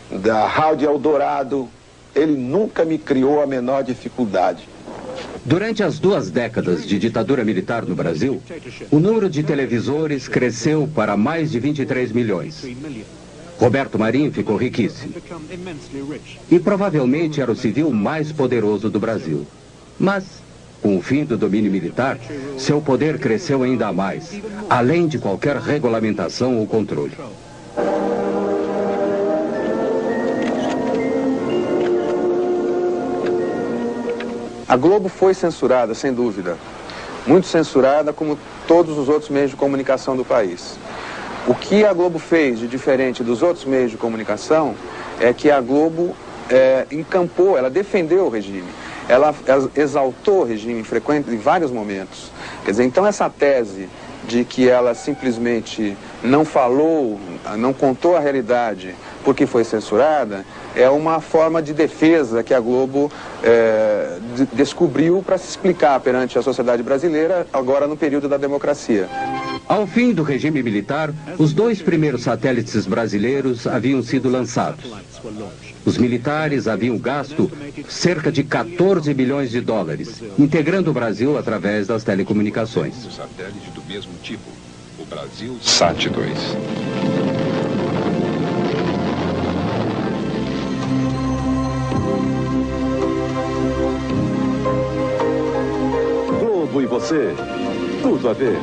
da Rádio Eldorado, ele nunca me criou a menor dificuldade. Durante as 2 décadas de ditadura militar no Brasil, o número de televisores cresceu para mais de 23 milhões. Roberto Marinho ficou riquíssimo. E provavelmente era o civil mais poderoso do Brasil. Mas, com o fim do domínio militar, seu poder cresceu ainda mais, além de qualquer regulamentação ou controle. A Globo foi censurada, sem dúvida. Muito censurada, como todos os outros meios de comunicação do país. O que a Globo fez de diferente dos outros meios de comunicação é que a Globo encampou, ela defendeu o regime. Ela exaltou o regime em vários momentos. Quer dizer, então essa tese de que ela simplesmente não falou, não contou a realidade porque foi censurada, é uma forma de defesa que a Globo descobriu para se explicar perante a sociedade brasileira, agora no período da democracia. Ao fim do regime militar, os 2 primeiros satélites brasileiros haviam sido lançados. Os militares haviam gasto cerca de 14 bilhões de dólares, integrando o Brasil através das telecomunicações. Satélite do mesmo tipo, o Brasil Sat-2. Globo e você, tudo a ver.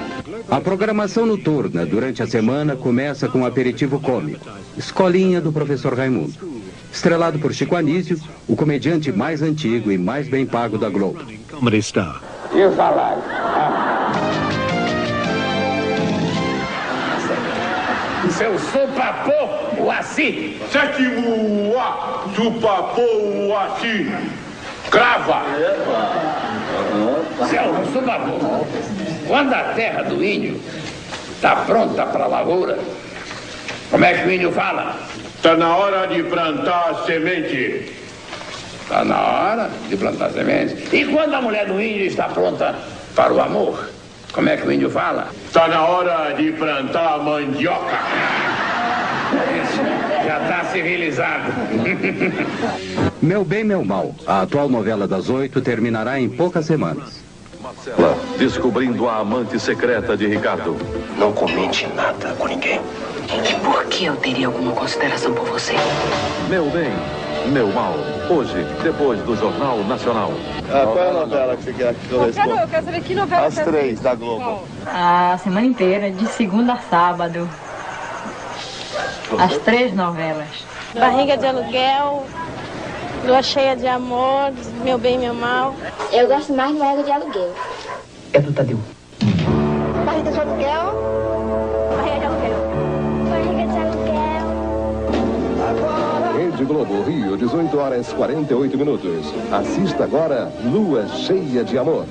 A programação noturna durante a semana começa com um aperitivo cômico, Escolinha do Professor Raimundo. Estrelado por Chico Anísio, o comediante mais antigo e mais bem pago da Globo. Comedy star. E o salário? Seu supapô, o assim. Sétimo A, supapô, o assim. Crava. Seu supapô, quando a terra do índio está pronta para a lavoura, como é que o índio fala? Está na hora de plantar a semente. Está na hora de plantar a semente. E quando a mulher do índio está pronta para o amor, como é que o índio fala? Está na hora de plantar a mandioca. Isso, já está civilizado. Meu Bem, Meu Mal, a atual novela das 8, terminará em poucas semanas. Marcela, descobrindo a amante secreta de Ricardo. Não comente nada com ninguém. E por que eu teria alguma consideração por você? Meu Bem, Meu Mal. Hoje, depois do Jornal Nacional. Qual é a novela que você quer que eu responda? Eu quero saber que novela. As 3 da Globo. A semana inteira, de segunda a sábado. As 3 novelas. Barriga de Aluguel, Lua Cheia de Amor, Meu Bem, Meu Mal. Eu gosto mais de Barriga de Aluguel. É do Tadeu. Barriga de aluguel. Barriga de aluguel. Barriga de aluguel. Rede Globo Rio, 18 horas 48 minutos. Assista agora Lua Cheia de Amor.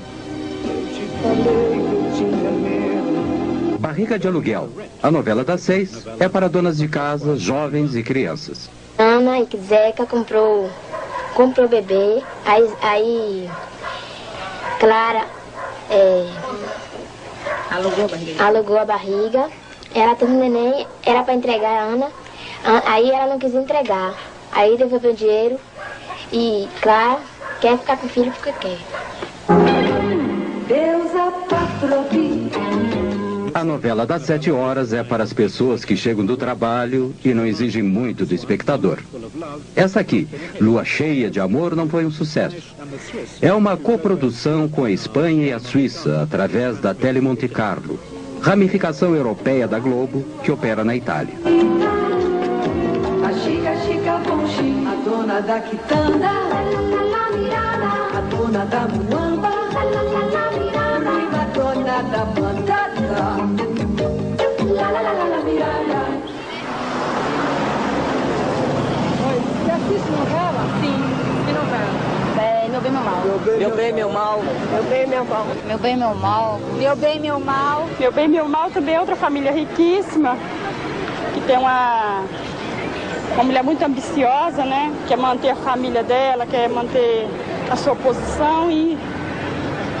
Barriga de Aluguel. A novela das 6 é para donas de casa, jovens e crianças. Ana e Zeca comprou bebê, aí Clara alugou a barriga. Ela teve um neném, era para entregar a Ana, aí ela não quis entregar. Aí devolveu o dinheiro e Clara quer ficar com o filho porque quer. Deus A novela das 7 horas é para as pessoas que chegam do trabalho e não exigem muito do espectador. Essa aqui, Lua Cheia de Amor, não foi um sucesso. É uma coprodução com a Espanha e a Suíça, através da Tele Monte Carlo, ramificação europeia da Globo, que opera na Itália. A Chica Ponchi, a dona da quitanda, a dona da muamba, a dona da batata. Você assiste novela? Sim, que novela? Meu Bem, Meu Mal. Meu Bem, Meu Mal. Meu Bem, Meu Mal. Meu bem, meu mal. Meu bem, meu mal. Meu Bem, Meu Mal também é outra família riquíssima, que tem uma mulher muito ambiciosa, né? Quer manter a família dela, quer manter a sua posição e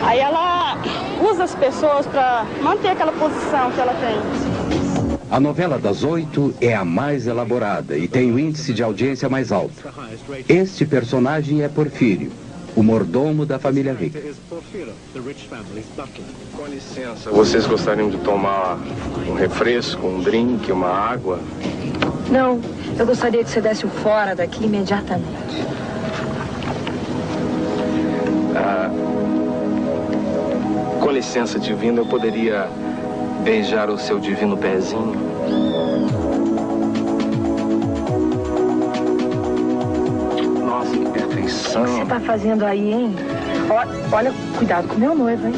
aí ela usa as pessoas para manter aquela posição que ela tem. A novela das 8 é a mais elaborada e tem o índice de audiência mais alto. Este personagem é Porfírio, o mordomo da família rica. Com licença, vocês gostariam de tomar um refresco, um drink, uma água? Não, eu gostaria que você desse o fora daqui imediatamente. Com licença, divino, eu poderia beijar o seu divino pezinho? Nossa, que perfeição. O que você tá fazendo aí, hein? Olha, cuidado com o meu noivo, hein?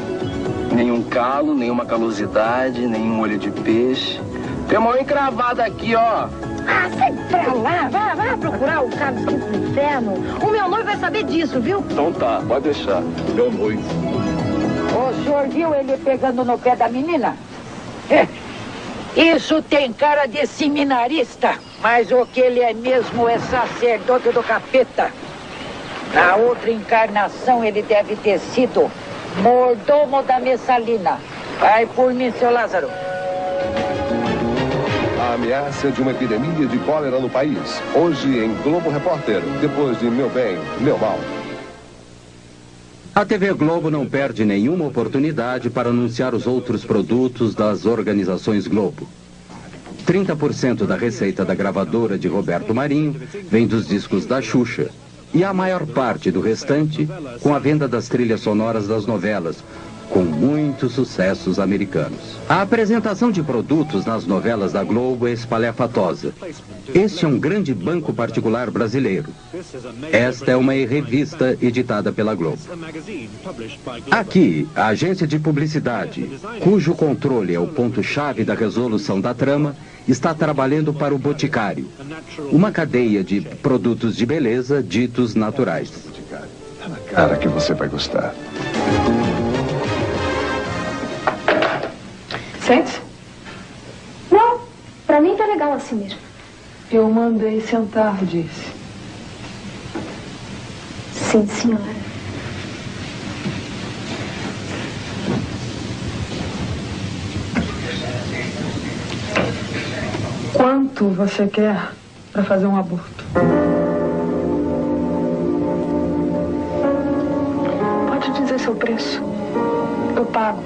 Nenhum calo, nenhuma calosidade, nenhum olho de peixe. Tem uma mão encravada aqui, ó. Ah, sai pra lá, vai procurar o cara do inferno. O meu noivo vai saber disso, viu? Então tá, pode deixar. Meu noivo. O senhor viu ele pegando no pé da menina? Isso tem cara de seminarista, mas o que ele é mesmo é sacerdote do capeta. Na outra encarnação ele deve ter sido mordomo da Messalina. Vai por mim, seu Lázaro. A ameaça de uma epidemia de cólera no país. Hoje em Globo Repórter, depois de Meu Bem, Meu Mal. A TV Globo não perde nenhuma oportunidade para anunciar os outros produtos das organizações Globo. 30% da receita da gravadora de Roberto Marinho vem dos discos da Xuxa. E a maior parte do restante com a venda das trilhas sonoras das novelas, com muitos sucessos americanos. A apresentação de produtos nas novelas da Globo é espalhafatosa. Este é um grande banco particular brasileiro. Esta é uma revista editada pela Globo. Aqui, a agência de publicidade, cujo controle é o ponto-chave da resolução da trama, está trabalhando para o Boticário, uma cadeia de produtos de beleza ditos naturais. Tá na cara que você vai gostar. Sente? Não, pra mim tá legal assim mesmo. Eu mandei sentar, disse. Sim, senhora. Quanto você quer para fazer um aborto? Pode dizer seu preço. Eu pago.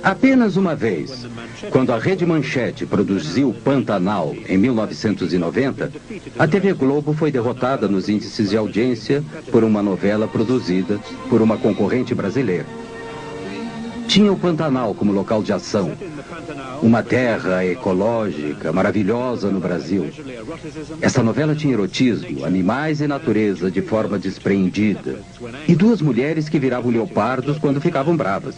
Apenas uma vez, quando a Rede Manchete produziu Pantanal em 1990, a TV Globo foi derrotada nos índices de audiência por uma novela produzida por uma concorrente brasileira. Tinha o Pantanal como local de ação. Uma terra ecológica, maravilhosa no Brasil. Essa novela tinha erotismo, animais e natureza de forma despreendida. E duas mulheres que viravam leopardos quando ficavam bravas.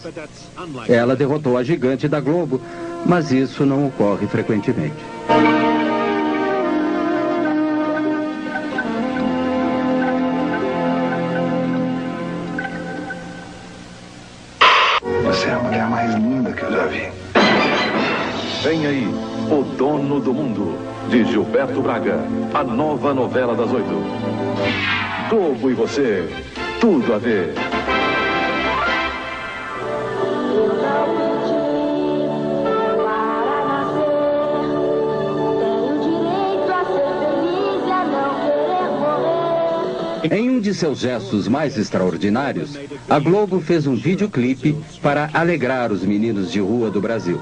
Ela derrotou a gigante da Globo, mas isso não ocorre frequentemente. Você é a mulher mais linda que eu já vi. Vem aí, O Dono do Mundo, de Gilberto Braga. A nova novela das 8. Globo e você, tudo a ver. Em um de seus gestos mais extraordinários, a Globo fez um videoclipe para alegrar os meninos de rua do Brasil.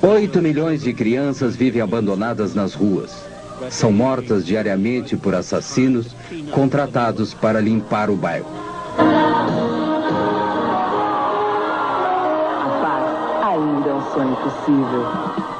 8 milhões de crianças vivem abandonadas nas ruas. São mortas diariamente por assassinos contratados para limpar o bairro. A paz ainda é um sonho possível.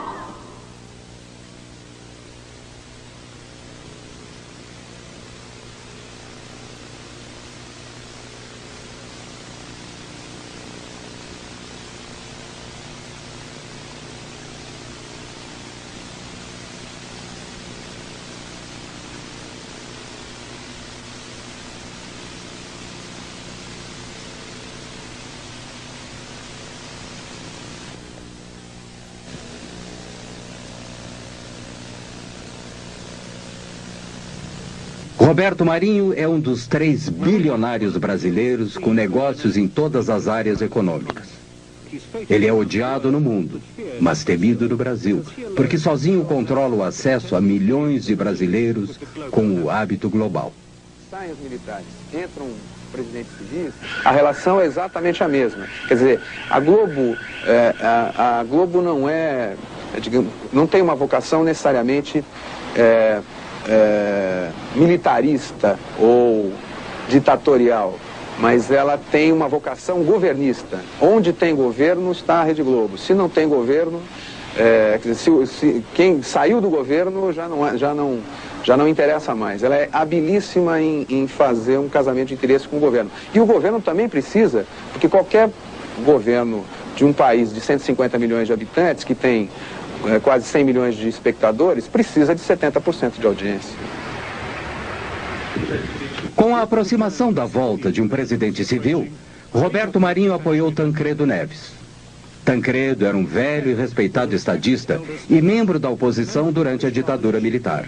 Roberto Marinho é um dos 3 bilionários brasileiros com negócios em todas as áreas econômicas. Ele é odiado no mundo, mas temido no Brasil, porque sozinho controla o acesso a milhões de brasileiros com o hábito global. Saem os militares, entram presidentes civis, a relação é exatamente a mesma. Quer dizer, a Globo não é, digamos, não tem uma vocação necessariamente militarista ou ditatorial, mas ela tem uma vocação governista. Onde tem governo está a Rede Globo. Se não tem governo, quer dizer, quem saiu do governo já não interessa mais. Ela é habilíssima em fazer um casamento de interesse com o governo. E o governo também precisa, porque qualquer governo de um país de 150 milhões de habitantes, que tem quase 100 milhões de espectadores, precisa de 70% de audiência. Com a aproximação da volta de um presidente civil, Roberto Marinho apoiou Tancredo Neves. Tancredo era um velho e respeitado estadista e membro da oposição durante a ditadura militar.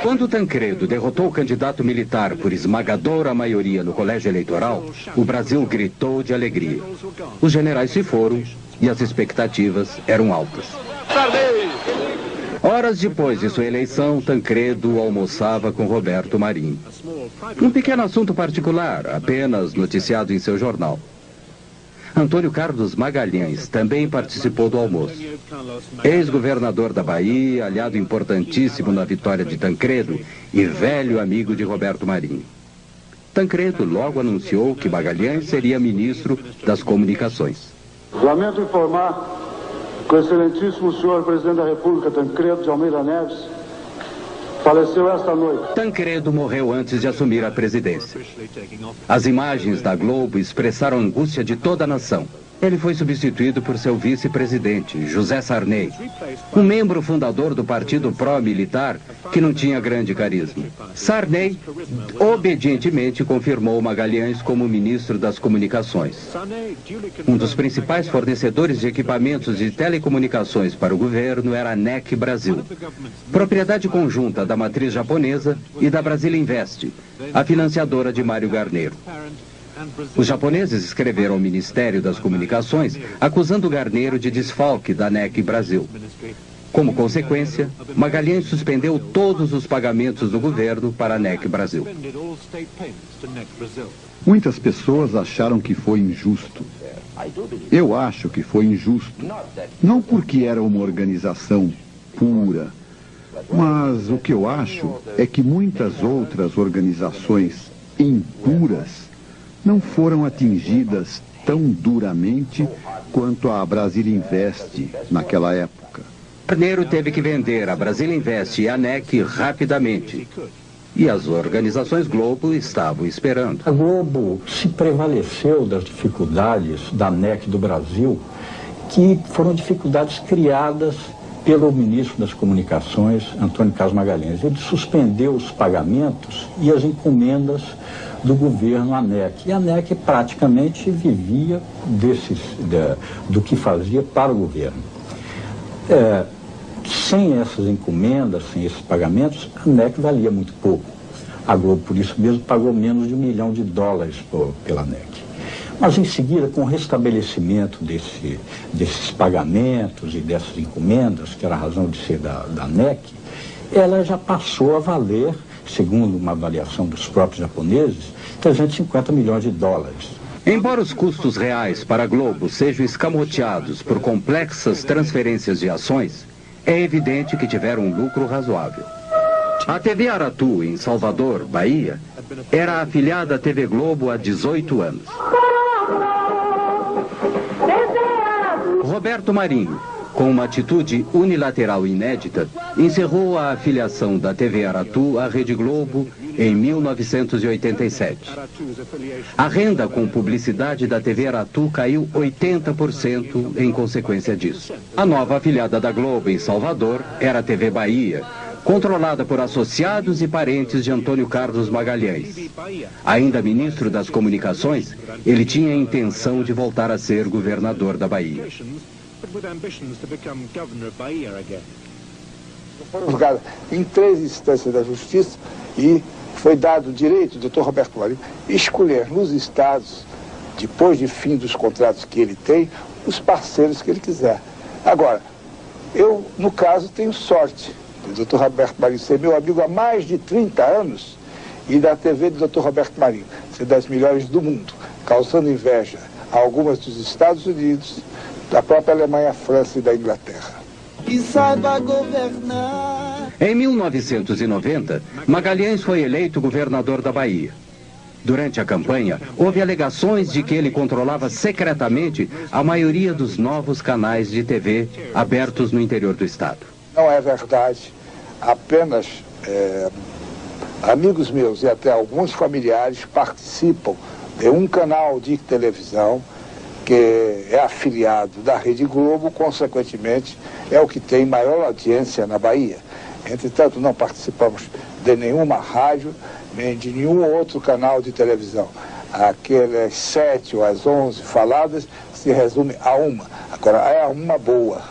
Quando Tancredo derrotou o candidato militar por esmagadora maioria no colégio eleitoral, o Brasil gritou de alegria. Os generais se foram e as expectativas eram altas. Horas depois de sua eleição, Tancredo almoçava com Roberto Marinho. Um pequeno assunto particular, apenas noticiado em seu jornal. Antônio Carlos Magalhães também participou do almoço. Ex-governador da Bahia, aliado importantíssimo na vitória de Tancredo e velho amigo de Roberto Marinho. Tancredo logo anunciou que Magalhães seria ministro das Comunicações. Lamento informar que o excelentíssimo senhor presidente da República, Tancredo de Almeida Neves, faleceu esta noite. Tancredo morreu antes de assumir a presidência. As imagens da Globo expressaram a angústia de toda a nação. Ele foi substituído por seu vice-presidente, José Sarney, um membro fundador do partido pró-militar que não tinha grande carisma. Sarney obedientemente confirmou Magalhães como ministro das Comunicações. Um dos principais fornecedores de equipamentos de telecomunicações para o governo era a NEC Brasil, propriedade conjunta da matriz japonesa e da Brasília Invest, a financiadora de Mário Garneiro. Os japoneses escreveram ao Ministério das Comunicações acusando Garneiro de desfalque da NEC Brasil. Como consequência, Magalhães suspendeu todos os pagamentos do governo para a NEC Brasil. Muitas pessoas acharam que foi injusto. Eu acho que foi injusto. Não porque era uma organização pura, Mas o que eu acho é que muitas outras organizações impuras não foram atingidas tão duramente quanto a Brasil Invest naquela época. Carneiro teve que vender a Brasil Invest e a NEC rapidamente. E as organizações Globo estavam esperando. A Globo se prevaleceu das dificuldades da NEC do Brasil, que foram dificuldades criadas pelo ministro das Comunicações, Antônio Carlos Magalhães. Ele suspendeu os pagamentos e as encomendas do governo à NEC. E a NEC praticamente vivia do que fazia para o governo. Sem essas encomendas, sem esses pagamentos, a NEC valia muito pouco. A Globo, por isso mesmo, pagou menos de $1 milhão pela NEC. Mas, em seguida, com o restabelecimento desses pagamentos e dessas encomendas, que era a razão de ser da NEC, ela já passou a valer, segundo uma avaliação dos próprios japoneses, $350 milhões. Embora os custos reais para a Globo sejam escamoteados por complexas transferências de ações, é evidente que tiveram um lucro razoável. A TV Aratu, em Salvador, Bahia, era afiliada à TV Globo há 18 anos. Roberto Marinho, com uma atitude unilateral inédita, encerrou a afiliação da TV Aratu à Rede Globo em 1987. A renda com publicidade da TV Aratu caiu 80% em consequência disso. A nova afiliada da Globo em Salvador era a TV Bahia, controlada por associados e parentes de Antônio Carlos Magalhães. Ainda ministro das Comunicações, ele tinha a intenção de voltar a ser governador da Bahia. Fomos julgados em 3 instâncias da justiça e foi dado o direito ao Dr. Roberto Marinho escolher nos estados, depois de fim dos contratos que ele tem, os parceiros que ele quiser. Agora, eu, no caso, tenho sorte do Dr. Roberto Marinho ser meu amigo há mais de 30 anos e da TV do Dr. Roberto Marinho ser das melhores do mundo, causando inveja a algumas dos Estados Unidos, da própria Alemanha, França e da Inglaterra. Que saiba governar. Em 1990, Magalhães foi eleito governador da Bahia. Durante a campanha, houve alegações de que ele controlava secretamente a maioria dos novos canais de TV abertos no interior do estado. Não é verdade. Apenas amigos meus e até alguns familiares participam de um canal de televisão que é afiliado da Rede Globo, consequentemente, é o que tem maior audiência na Bahia. Entretanto, não participamos de nenhuma rádio, nem de nenhum outro canal de televisão. Aquelas 7 ou as 11 faladas se resume a uma. Agora, é uma boa.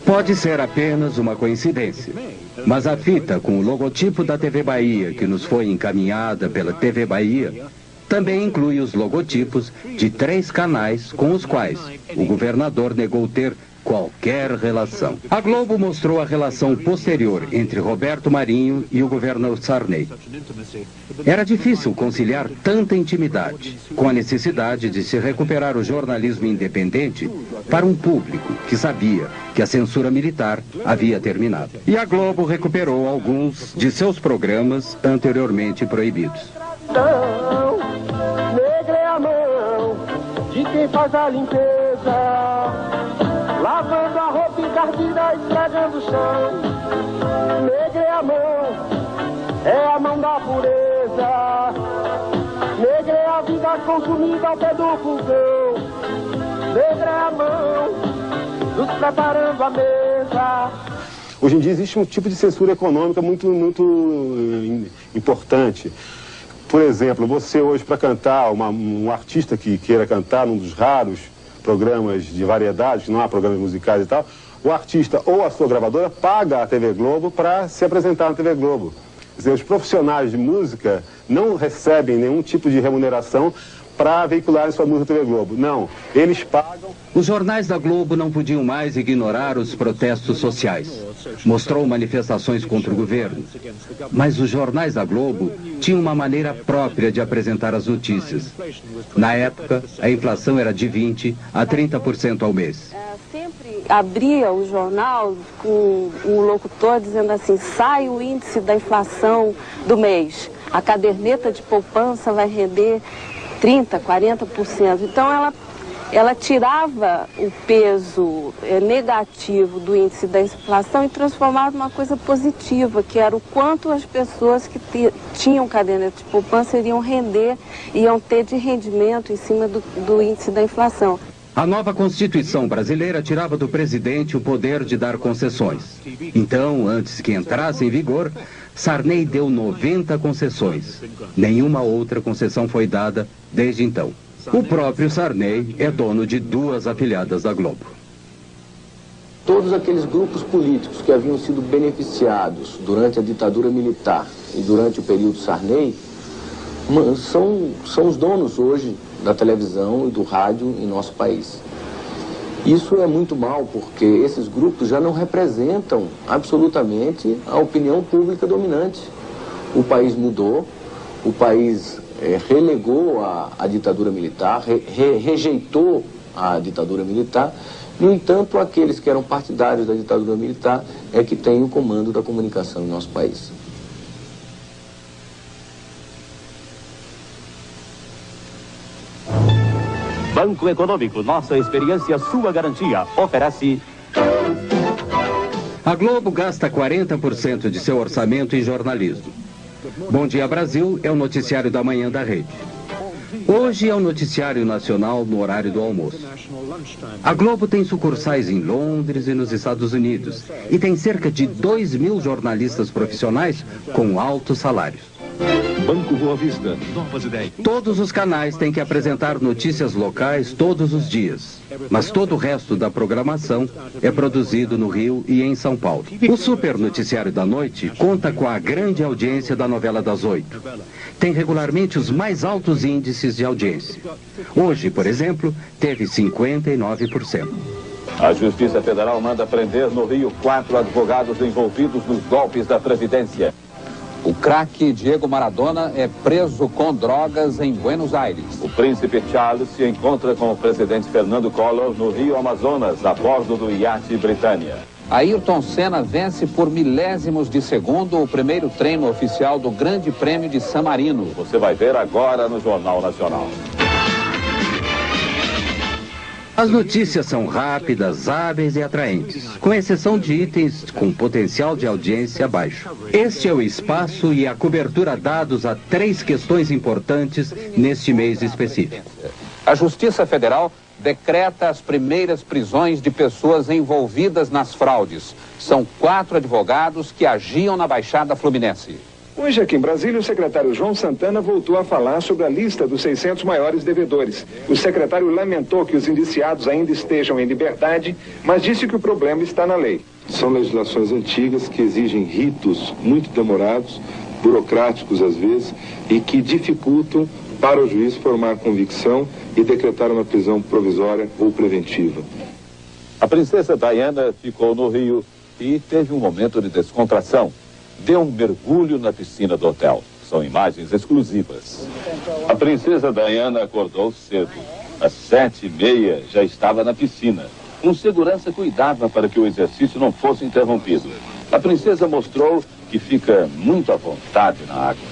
Pode ser apenas uma coincidência, mas a fita com o logotipo da TV Bahia, que nos foi encaminhada pela TV Bahia, também inclui os logotipos de 3 canais com os quais o governador negou ter qualquer relação. A Globo mostrou a relação posterior entre Roberto Marinho e o governador Sarney. Era difícil conciliar tanta intimidade com a necessidade de se recuperar o jornalismo independente para um público que sabia que a censura militar havia terminado. E a Globo recuperou alguns de seus programas anteriormente proibidos. Negra é a mão de quem faz a limpeza, lavando a roupa encardida, esfregando o chão. Negra é a mão da pureza. Negra é a vida consumida ao pé do fogão. Negra é a mão nos preparando a mesa. Hoje em dia existe um tipo de censura econômica muito importante. Por exemplo, você hoje para cantar, um artista que queira cantar num dos raros programas de variedade, que não há programas musicais e tal, o artista ou a sua gravadora paga a TV Globo para se apresentar na TV Globo. Quer dizer, os profissionais de música não recebem nenhum tipo de remuneração para veicular sua música na TV Globo. Não, eles pagam... Os jornais da Globo não podiam mais ignorar os protestos sociais. Mostrou manifestações contra o governo. Mas os jornais da Globo tinham uma maneira própria de apresentar as notícias. Na época, a inflação era de 20% a 30% ao mês. Sempre abria o jornal com um locutor dizendo assim: sai o índice da inflação do mês. A caderneta de poupança vai render 30%, 40%. Então ela tirava o peso negativo do índice da inflação e transformava numa coisa positiva, que era o quanto as pessoas que tinham caderneta de poupança iam ter de rendimento em cima do índice da inflação. A nova Constituição brasileira tirava do presidente o poder de dar concessões. Então, antes que entrasse em vigor, Sarney deu 90 concessões. Nenhuma outra concessão foi dada desde então. O próprio Sarney é dono de 2 afiliadas da Globo. Todos aqueles grupos políticos que haviam sido beneficiados durante a ditadura militar e durante o período Sarney são os donos hoje da televisão e do rádio em nosso país. Isso é muito mal, porque esses grupos já não representam absolutamente a opinião pública dominante. O país mudou, o país relegou a ditadura militar, rejeitou a ditadura militar. No entanto, aqueles que eram partidários da ditadura militar é que têm o comando da comunicação em nosso país. Banco Econômico, nossa experiência, sua garantia, oferece... A Globo gasta 40% de seu orçamento em jornalismo. Bom Dia Brasil é o noticiário da manhã da rede. Hoje é o noticiário nacional no horário do almoço. A Globo tem sucursais em Londres e nos Estados Unidos e tem cerca de 2.000 jornalistas profissionais com altos salários. Banco Boa Vista, novas ideias. Todos os canais têm que apresentar notícias locais todos os dias, mas todo o resto da programação é produzido no Rio e em São Paulo. O Super Noticiário da Noite conta com a grande audiência da novela das 8. Tem regularmente os mais altos índices de audiência. Hoje, por exemplo, teve 59%. A Justiça Federal manda prender no Rio 4 advogados envolvidos nos golpes da Previdência. O craque Diego Maradona é preso com drogas em Buenos Aires. O príncipe Charles se encontra com o presidente Fernando Collor no Rio Amazonas, a bordo do iate Britânia. Ayrton Senna vence por milésimos de segundo o primeiro treino oficial do Grande Prêmio de San Marino. Você vai ver agora no Jornal Nacional. As notícias são rápidas, hábeis e atraentes, com exceção de itens com potencial de audiência baixo. Este é o espaço e a cobertura dados a 3 questões importantes neste mês específico. A Justiça Federal decreta as primeiras prisões de pessoas envolvidas nas fraudes. São 4 advogados que agiam na Baixada Fluminense. Hoje aqui em Brasília, o secretário João Santana voltou a falar sobre a lista dos 600 maiores devedores. O secretário lamentou que os indiciados ainda estejam em liberdade, mas disse que o problema está na lei. São legislações antigas que exigem ritos muito demorados, burocráticos às vezes, e que dificultam para o juiz formar convicção e decretar uma prisão provisória ou preventiva. A princesa Diana ficou no Rio e teve um momento de descontração. Deu um mergulho na piscina do hotel. São imagens exclusivas. A princesa Diana acordou cedo. Às 7h30 já estava na piscina. Um segurança cuidava para que o exercício não fosse interrompido. A princesa mostrou que fica muito à vontade na água.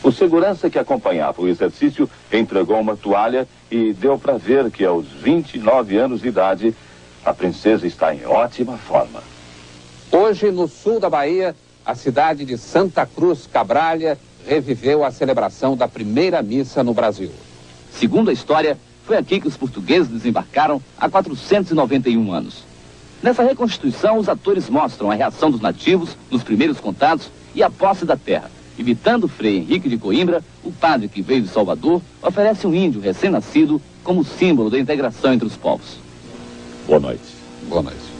O segurança que acompanhava o exercício entregou uma toalha e deu para ver que aos 29 anos de idade, a princesa está em ótima forma. Hoje, no sul da Bahia, a cidade de Santa Cruz Cabralha reviveu a celebração da primeira missa no Brasil. Segundo a história, foi aqui que os portugueses desembarcaram há 491 anos. Nessa reconstituição, os atores mostram a reação dos nativos nos primeiros contatos e a posse da terra. Imitando Frei Henrique de Coimbra, o padre que veio de Salvador oferece um índio recém-nascido como símbolo da integração entre os povos. Boa noite. Boa noite.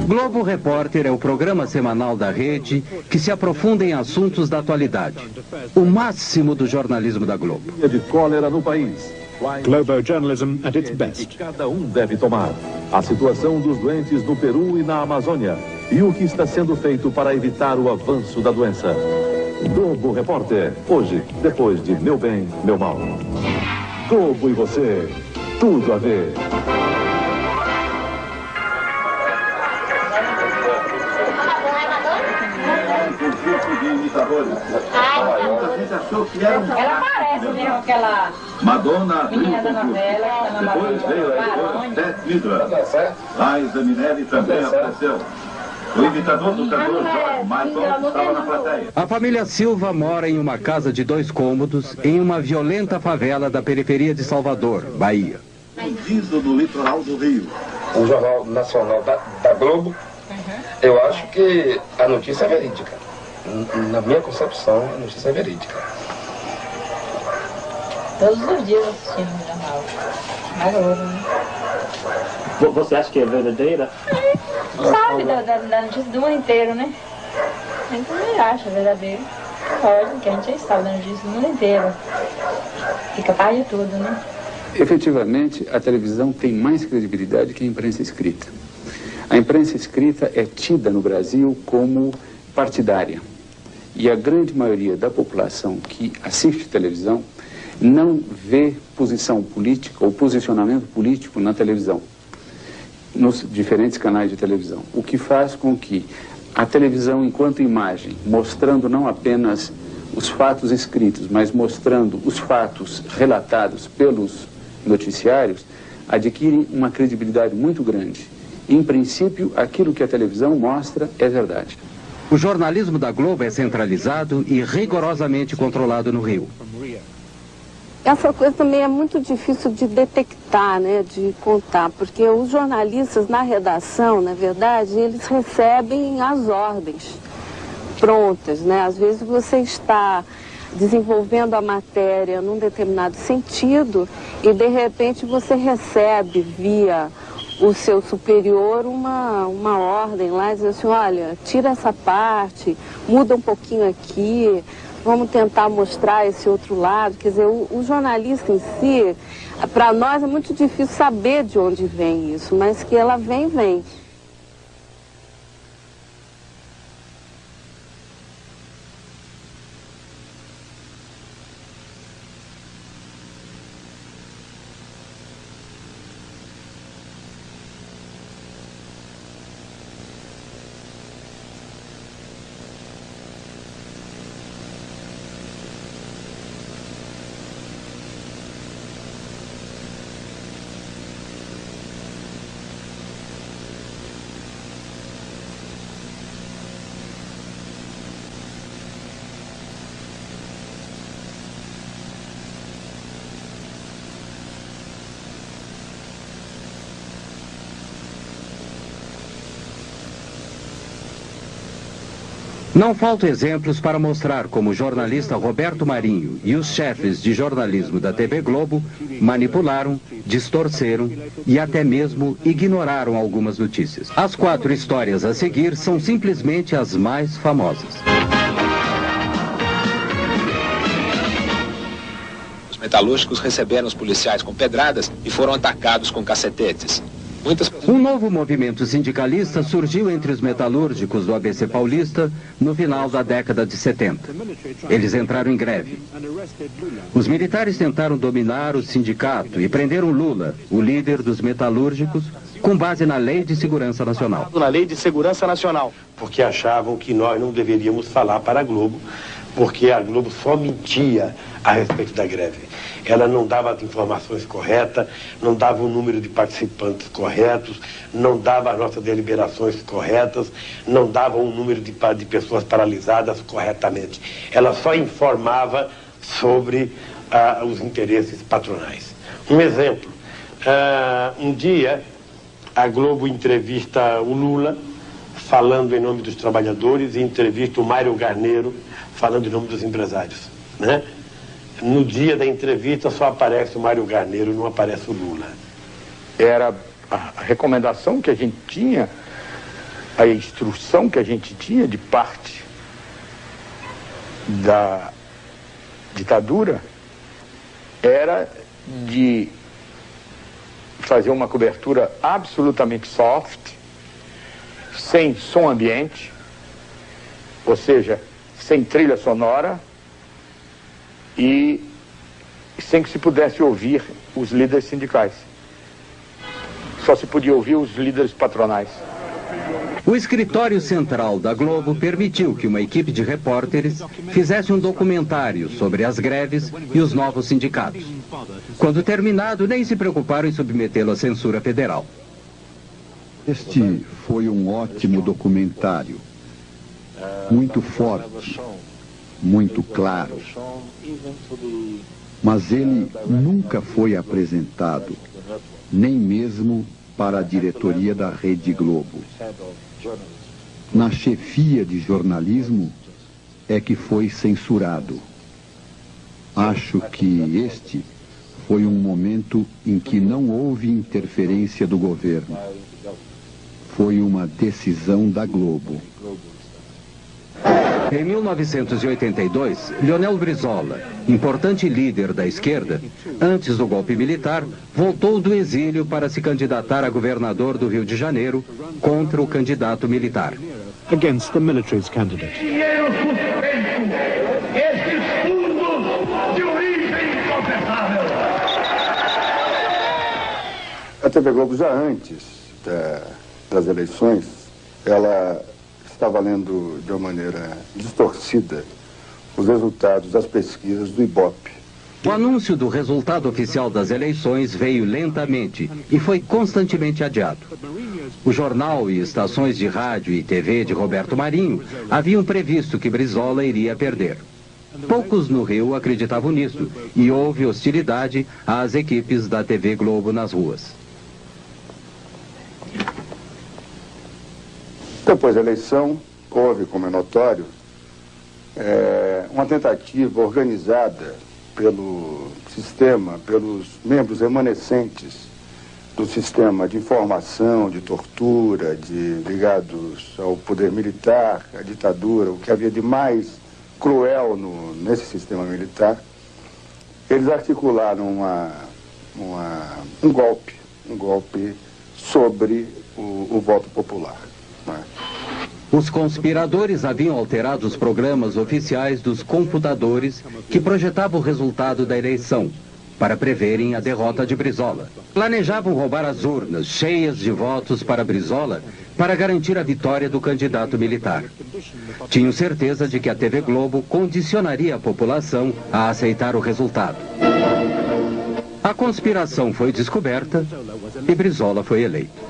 Globo Repórter é o programa semanal da rede que se aprofunda em assuntos da atualidade. O máximo do jornalismo da Globo. De cólera no país. Global journalism at its best. Que cada um deve tomar. A situação dos doentes no Peru e na Amazônia e o que está sendo feito para evitar o avanço da doença. Globo Repórter, hoje, depois de Meu Bem, Meu Mal. Globo e você, tudo a ver. Muita gente achou que era Ela parece mesmo aquela Madonna menina da novela. Depois veio a editora Beth Midler. Liza Minnelli também apareceu. O imitador do cantor George Michael estava na plateia. A família Silva mora em uma casa de 2 cômodos em uma violenta favela da periferia de Salvador, Bahia. Vindo no litoral do Rio. O Jornal Nacional da Globo, eu acho que a notícia é verídica. Na minha concepção, a notícia é verídica. Todos os dias assistindo o jornal. Na Globo, né? Você acha que é verdadeira? Sabe da notícia do mundo inteiro, né? A gente também acha verdadeiro. Lógico que a gente já sabe da notícia do mundo inteiro. Fica par de tudo, né? Efetivamente, a televisão tem mais credibilidade que a imprensa escrita. A imprensa escrita é tida no Brasil como partidária. E a grande maioria da população que assiste televisão não vê posição política ou posicionamento político na televisão, nos diferentes canais de televisão. O que faz com que a televisão, enquanto imagem, mostrando não apenas os fatos escritos, mas mostrando os fatos relatados pelos noticiários, adquire uma credibilidade muito grande. Em princípio, aquilo que a televisão mostra é verdade. O jornalismo da Globo é centralizado e rigorosamente controlado no Rio. Essa coisa também é muito difícil de detectar, né, de contar, porque os jornalistas na redação, na verdade, eles recebem as ordens prontas, né? Às vezes você está desenvolvendo a matéria num determinado sentido e de repente você recebe via o seu superior uma ordem lá, diz assim, olha, tira essa parte, muda um pouquinho aqui, vamos tentar mostrar esse outro lado. Quer dizer, o jornalista em si, para nós é muito difícil saber de onde vem isso, mas que ela vem, vem. Não faltam exemplos para mostrar como o jornalista Roberto Marinho e os chefes de jornalismo da TV Globo manipularam, distorceram e até mesmo ignoraram algumas notícias. As 4 histórias a seguir são simplesmente as mais famosas. Os metalúrgicos receberam os policiais com pedradas e foram atacados com cacetetes. Um novo movimento sindicalista surgiu entre os metalúrgicos do ABC Paulista no final da década de 70. Eles entraram em greve. Os militares tentaram dominar o sindicato e prenderam Lula, o líder dos metalúrgicos, com base na Lei de Segurança Nacional. Na Lei de Segurança Nacional. Porque achavam que nós não deveríamos falar para a Globo, porque a Globo só mentia a respeito da greve. Ela não dava as informações corretas, não dava o número de participantes corretos, não dava as nossas deliberações corretas, não dava o número de pessoas paralisadas corretamente. Ela só informava sobre os interesses patronais. Um exemplo, um dia a Globo entrevista o Lula, falando em nome dos trabalhadores, e entrevista o Mário Garneiro, falando em nome dos empresários, né? No dia da entrevista só aparece o Mário Garneiro, não aparece o Lula. Era a recomendação que a gente tinha, a instrução que a gente tinha de parte da ditadura, era de fazer uma cobertura absolutamente soft, sem som ambiente, ou seja, sem trilha sonora e sem que se pudesse ouvir os líderes sindicais. Só se podia ouvir os líderes patronais. O escritório central da Globo permitiu que uma equipe de repórteres fizesse um documentário sobre as greves e os novos sindicatos. Quando terminado, nem se preocuparam em submetê-lo à censura federal. Este foi um ótimo documentário, muito forte, muito claro. Mas ele nunca foi apresentado, nem mesmo para a diretoria da Rede Globo. Na chefia de jornalismo é que foi censurado. Acho que este foi um momento em que não houve interferência do governo. Foi uma decisão da Globo. Em 1982, Leonel Brizola, importante líder da esquerda, antes do golpe militar, voltou do exílio para se candidatar a governador do Rio de Janeiro contra o candidato militar. Against the military's candidate. Dinheiro suspeito, esses fundos de origem inconfessável. A TV Globo, já antes das eleições, ela estava lendo de uma maneira distorcida os resultados das pesquisas do Ibope. O anúncio do resultado oficial das eleições veio lentamente e foi constantemente adiado. O jornal e estações de rádio e TV de Roberto Marinho haviam previsto que Brizola iria perder. Poucos no Rio acreditavam nisso e houve hostilidade às equipes da TV Globo nas ruas. Depois da eleição, houve, como é notório, uma tentativa organizada pelo sistema, pelos membros remanescentes do sistema de informação, de tortura, ligados ao poder militar, à ditadura, o que havia de mais cruel nesse sistema militar. Eles articularam um golpe sobre o voto popular. Os conspiradores haviam alterado os programas oficiais dos computadores que projetavam o resultado da eleição, para preverem a derrota de Brizola. Planejavam roubar as urnas cheias de votos para Brizola para garantir a vitória do candidato militar. Tinham certeza de que a TV Globo condicionaria a população a aceitar o resultado. A conspiração foi descoberta e Brizola foi eleito.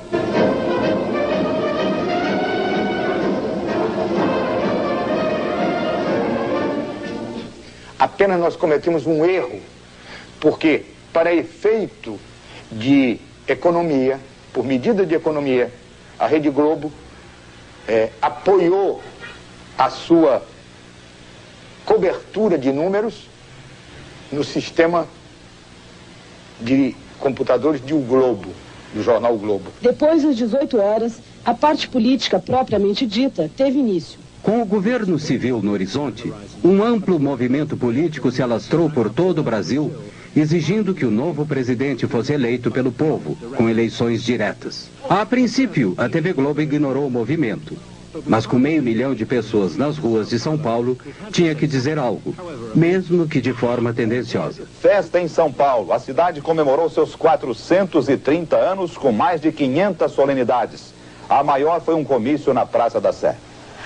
Apenas nós cometemos um erro, porque para efeito de economia, por medida de economia, a Rede Globo apoiou a sua cobertura de números no sistema de computadores de O Globo, do jornal O Globo. Depois das 18 horas, a parte política propriamente dita teve início. Com o governo civil no horizonte, um amplo movimento político se alastrou por todo o Brasil, exigindo que o novo presidente fosse eleito pelo povo, com eleições diretas. A princípio, a TV Globo ignorou o movimento, mas com 500 mil de pessoas nas ruas de São Paulo, tinha que dizer algo, mesmo que de forma tendenciosa. Festa em São Paulo. A cidade comemorou seus 430 anos com mais de 500 solenidades. A maior foi um comício na Praça da Sé.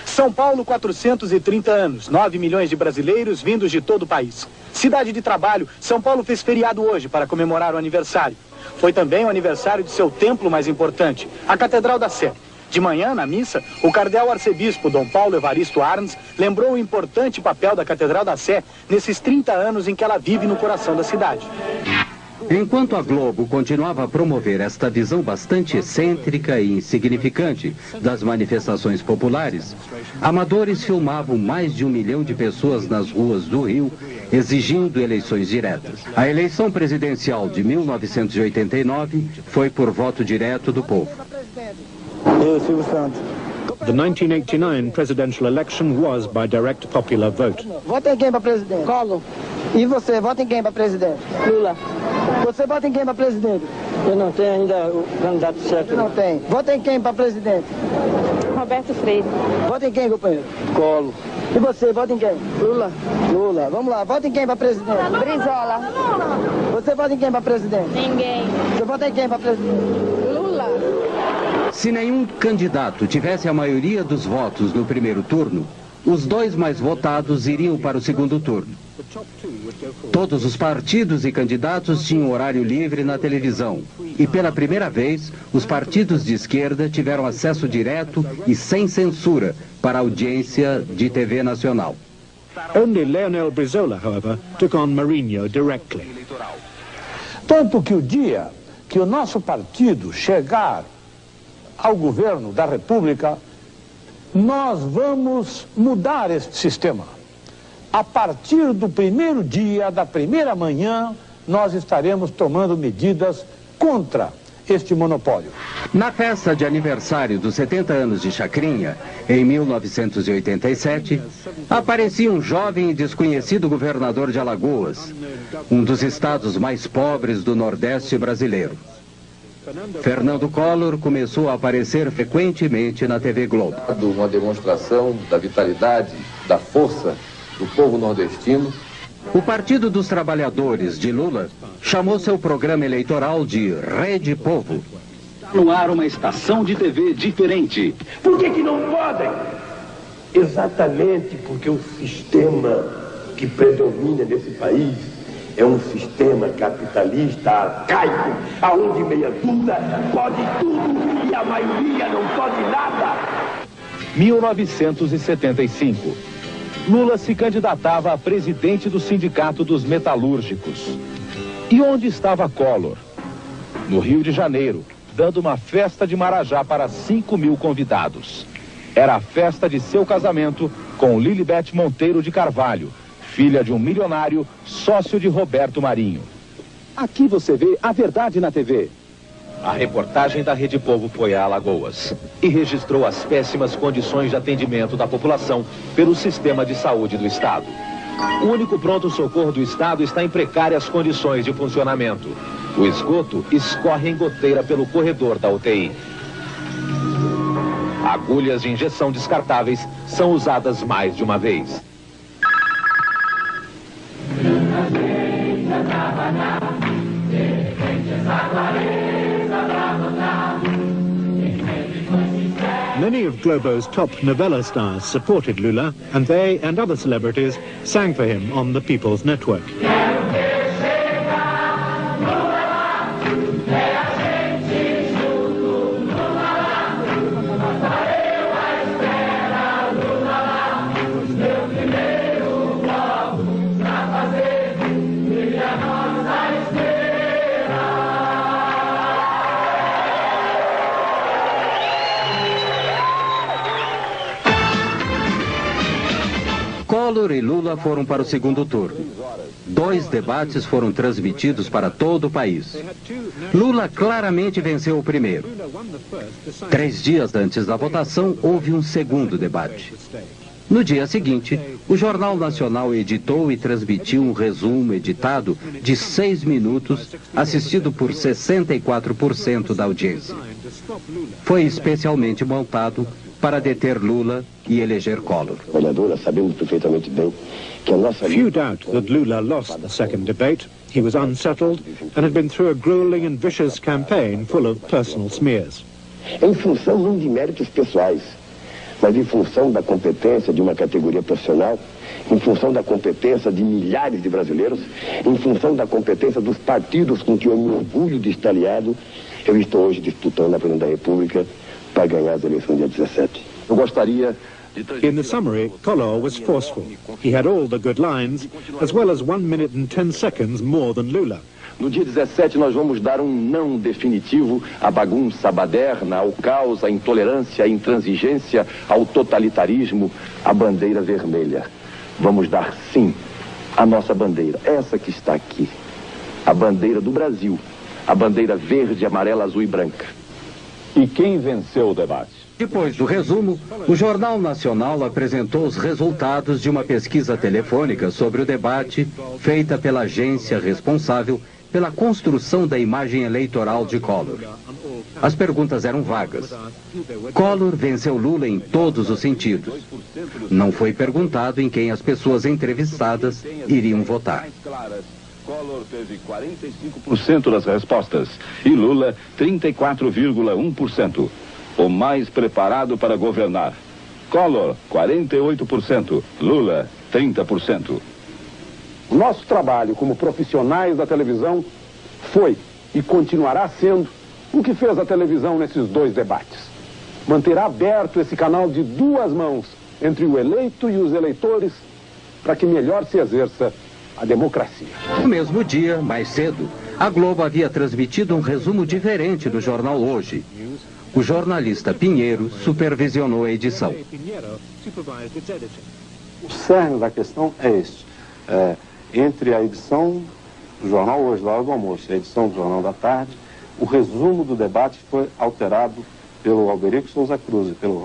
São Paulo, 430 anos, 9 milhões de brasileiros vindos de todo o país. Cidade de trabalho, São Paulo fez feriado hoje para comemorar o aniversário. Foi também o aniversário de seu templo mais importante, a Catedral da Sé. De manhã, na missa, o cardeal arcebispo Dom Paulo Evaristo Arns lembrou o importante papel da Catedral da Sé nesses 30 anos em que ela vive no coração da cidade. Enquanto a Globo continuava a promover esta visão bastante excêntrica e insignificante das manifestações populares, amadores filmavam mais de 1 milhão de pessoas nas ruas do Rio, exigindo eleições diretas. A eleição presidencial de 1989 foi por voto direto do povo. The 1989 presidential election was by direct popular vote. Vota em quem para presidente? Collor. E você, vota em quem para presidente? Lula. Você vota em quem para presidente? Eu não tenho ainda o candidato certo. Não tem. Vota em quem para presidente? Roberto Freire. Vota em quem, companheiro? Colo. E você, vota em quem? Lula. Lula. Vamos lá, vota em quem para presidente? Brizola. Você vota em quem para presidente? Ninguém. Você vota em quem para presidente? Lula. Se nenhum candidato tivesse a maioria dos votos no primeiro turno, os dois mais votados iriam para o segundo turno. Todos os partidos e candidatos tinham horário livre na televisão e, pela primeira vez, os partidos de esquerda tiveram acesso direto e sem censura para a audiência de TV nacional. Only Leonel Brizola, however, took on Marinho directly. Tanto que o dia que o nosso partido chegar ao governo da República, nós vamos mudar este sistema. A partir do primeiro dia, da primeira manhã, nós estaremos tomando medidas contra este monopólio. Na festa de aniversário dos 70 anos de Chacrinha, em 1987, aparecia um jovem e desconhecido governador de Alagoas, um dos estados mais pobres do Nordeste brasileiro. Fernando Collor começou a aparecer frequentemente na TV Globo. Uma demonstração da vitalidade, da força do povo nordestino. O Partido dos Trabalhadores de Lula chamou seu programa eleitoral de Rede Povo. No ar uma estação de TV diferente. Por que não podem? Exatamente porque o sistema que predomina nesse país é um sistema capitalista arcaico, aonde meia dúzia pode tudo e a maioria não pode nada. 1975. Lula se candidatava a presidente do Sindicato dos Metalúrgicos. E onde estava Collor? No Rio de Janeiro, dando uma festa de Marajá para 5.000 convidados. Era a festa de seu casamento com Lilibete Monteiro de Carvalho, filha de um milionário, sócio de Roberto Marinho. Aqui você vê a verdade na TV. A reportagem da Rede Povo foi a Alagoas e registrou as péssimas condições de atendimento da população pelo sistema de saúde do Estado. O único pronto-socorro do Estado está em precárias condições de funcionamento. O esgoto escorre em goteira pelo corredor da UTI. Agulhas de injeção descartáveis são usadas mais de uma vez. Many of Globo's top novella stars supported Lula, and they and other celebrities sang for him on the People's Network. Collor e Lula foram para o segundo turno. 2 debates foram transmitidos para todo o país. Lula claramente venceu o primeiro. 3 dias antes da votação, houve um segundo debate. No dia seguinte, o Jornal Nacional editou e transmitiu um resumo editado de 6 minutos, assistido por 64% da audiência. Foi especialmente montado para deter Lula e eleger Collor. Sabemos perfeitamente bem que a nossa... Few doubt that Lula lost the second debate. He was unsettled and had been through a grueling and vicious campaign full of personal smears. Em função não de méritos pessoais, mas em função da competência de uma categoria profissional, em função da competência de milhares de brasileiros, em função da competência dos partidos com que eu me orgulho de estar aliado, eu estou hoje disputando a presidência da República para ganhar as eleições dia 17. Eu gostaria de... In the summary, Collor was forceful. He had all the good lines, as well as 1 minute and 10 seconds more than Lula. No dia 17 nós vamos dar um não definitivo à bagunça, à baderna, ao caos, à intolerância, à intransigência, ao totalitarismo, à bandeira vermelha. Vamos dar sim a nossa bandeira, essa que está aqui, a bandeira do Brasil, a bandeira verde, amarela, azul e branca. E quem venceu o debate? Depois do resumo, o Jornal Nacional apresentou os resultados de uma pesquisa telefônica sobre o debate feita pela agência responsável pela construção da imagem eleitoral de Collor. As perguntas eram vagas. Collor venceu Lula em todos os sentidos. Não foi perguntado em quem as pessoas entrevistadas iriam votar. Collor teve 45% das respostas e Lula 34,1%. O mais preparado para governar. Collor, 48%. Lula, 30%. Nosso trabalho como profissionais da televisão foi e continuará sendo o que fez a televisão nesses dois debates. Manterá aberto esse canal de duas mãos entre o eleito e os eleitores para que melhor se exerça a democracia. No mesmo dia, mais cedo, a Globo havia transmitido um resumo diferente do jornal Hoje. O jornalista Pinheiro supervisionou a edição. O cerne da questão é este. Entre a edição do jornal Hoje, da hora do almoço, e a edição do Jornal da Tarde, o resumo do debate foi alterado pelo Alberico Souza Cruz e pelo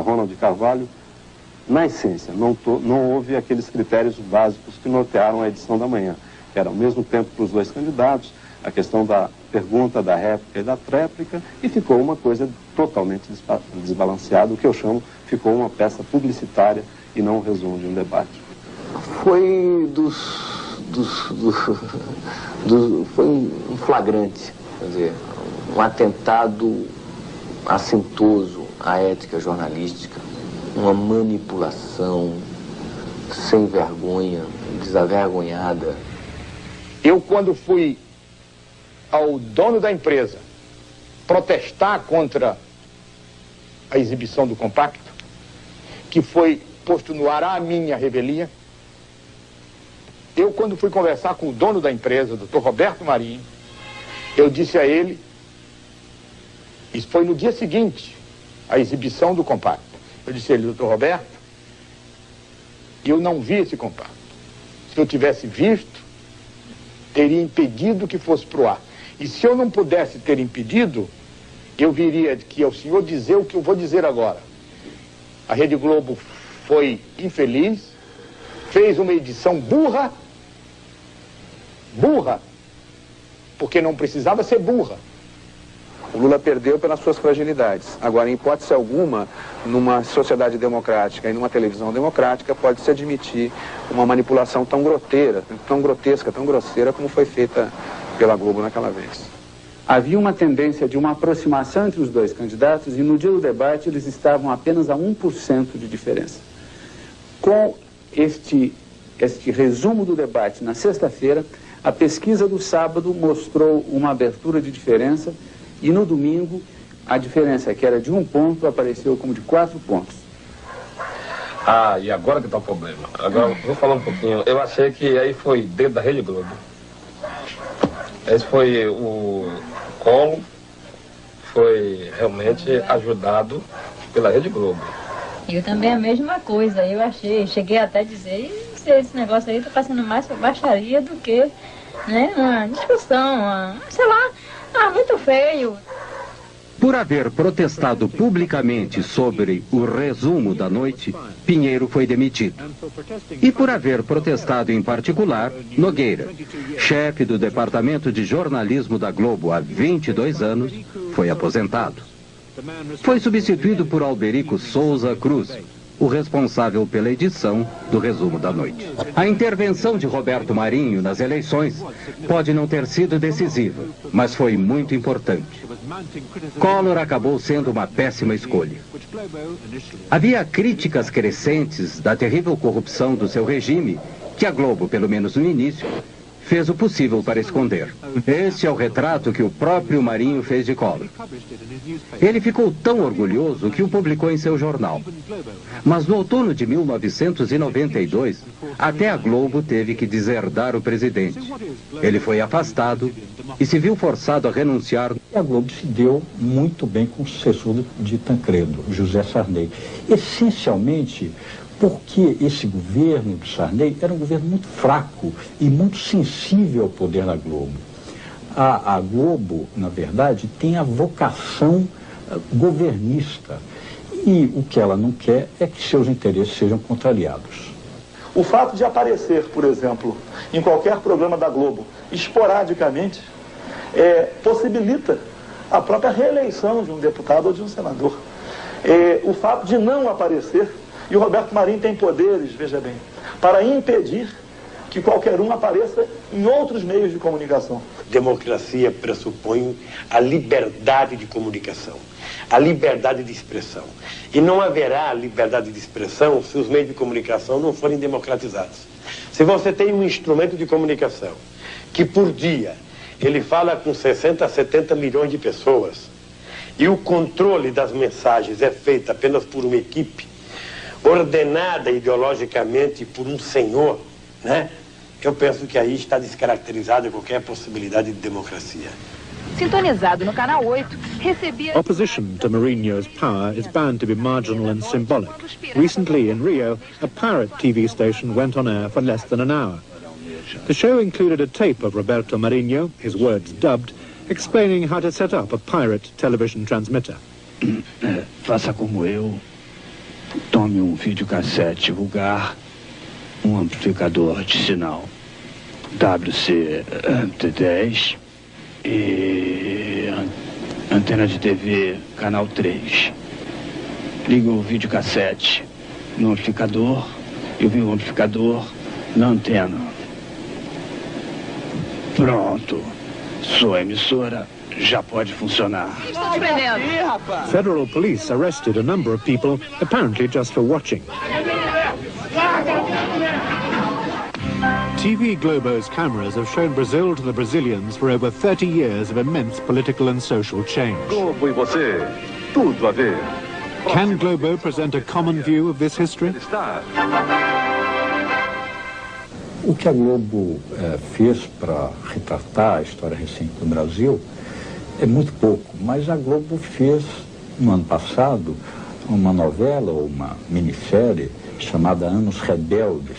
Ronald Carvalho. Na essência, não houve aqueles critérios básicos que nortearam a edição da manhã, que era ao mesmo tempo para os dois candidatos, a questão da pergunta, da réplica e da tréplica, e ficou uma coisa totalmente desbalanceada, o que eu chamo, ficou uma peça publicitária e não um resumo de um debate. Foi foi um flagrante, quer dizer, um atentado assintoso à ética jornalística, uma manipulação sem vergonha, desavergonhada. Eu, quando fui ao dono da empresa protestar contra a exibição do compacto, que foi posto no ar a minha revelia, eu, quando fui conversar com o dono da empresa, o Dr. Roberto Marinho, eu disse a ele, isso foi no dia seguinte, a exibição do compacto. Eu disse a ele, Dr. Roberto, eu não vi esse compacto. Se eu tivesse visto, teria impedido que fosse pro ar. E se eu não pudesse ter impedido, eu viria que ao senhor dizer o que eu vou dizer agora. A Rede Globo foi infeliz, fez uma edição burra, porque não precisava ser burra. O Lula perdeu pelas suas fragilidades. Agora, em hipótese alguma, numa sociedade democrática e numa televisão democrática, pode-se admitir uma manipulação tão grotesca, tão grosseira como foi feita pela Globo naquela vez. Havia uma tendência de uma aproximação entre os dois candidatos e no dia do debate eles estavam apenas a 1% de diferença. Com este resumo do debate na sexta-feira, a pesquisa do sábado mostrou uma abertura de diferença e no domingo a diferença que era de 1 ponto apareceu como de 4 pontos. E agora que está o problema. Agora vou falar um pouquinho. Eu achei que aí foi dentro da Rede Globo. Esse foi o Collor, foi realmente ajudado pela Rede Globo. Eu também a mesma coisa, eu achei, cheguei até a dizer, esse negócio aí tá passando mais por baixaria do que, né, uma discussão, sei lá, muito feio. Por haver protestado publicamente sobre o resumo da noite, Pinheiro foi demitido. E por haver protestado em particular, Nogueira, chefe do Departamento de Jornalismo da Globo há 22 anos, foi aposentado. Foi substituído por Alberico Souza Cruz, o responsável pela edição do resumo da noite. A intervenção de Roberto Marinho nas eleições pode não ter sido decisiva, mas foi muito importante. Collor acabou sendo uma péssima escolha. Havia críticas crescentes da terrível corrupção do seu regime, que a Globo, pelo menos no início, fez o possível para esconder. Este é o retrato que o próprio Marinho fez de Collor. Ele ficou tão orgulhoso que o publicou em seu jornal. Mas no outono de 1992, até a Globo teve que deserdar o presidente. Ele foi afastado e se viu forçado a renunciar. A Globo se deu muito bem com o sucessor de Tancredo, José Sarney. Essencialmente porque esse governo do Sarney era um governo muito fraco e muito sensível ao poder da Globo. A Globo, na verdade, tem a vocação governista. E o que ela não quer é que seus interesses sejam contrariados. O fato de aparecer, por exemplo, em qualquer programa da Globo, esporadicamente, possibilita a própria reeleição de um deputado ou de um senador. O fato de não aparecer, e o Roberto Marinho tem poderes, veja bem, para impedir que qualquer um apareça em outros meios de comunicação. Democracia pressupõe a liberdade de comunicação, a liberdade de expressão. E não haverá liberdade de expressão se os meios de comunicação não forem democratizados. Se você tem um instrumento de comunicação que por dia ele fala com 60 a 70 milhões de pessoas e o controle das mensagens é feito apenas por uma equipe ordenada ideologicamente por um senhor, né? Eu penso que aí está descaracterizada qualquer possibilidade de democracia. Sintonizado no canal 8, recebia... Opposition to Mourinho's power is bound to be marginal and symbolic. Recently in Rio, a pirate TV station went on air for less than an hour. The show included a tape of Roberto Marinho, his words dubbed, explaining how to set up a pirate television transmitter. Faça como eu. Tome um videocassete vulgar, amplificador de sinal WC-T10 e antena de TV canal 3. Liga o videocassete no amplificador e o amplificador na antena. Pronto, sua emissora já pode funcionar. Federal police arrested a number of people, apparently just for watching. TV Globo's cameras have shown Brazil to the Brazilians for over 30 years of immense political and social change. Globo e você, tudo a ver. Can Globo present a common view of this history? O que a Globo fez para retratar a história recente do Brasil é muito pouco, mas a Globo fez, no ano passado, uma novela ou uma minissérie chamada Anos Rebeldes,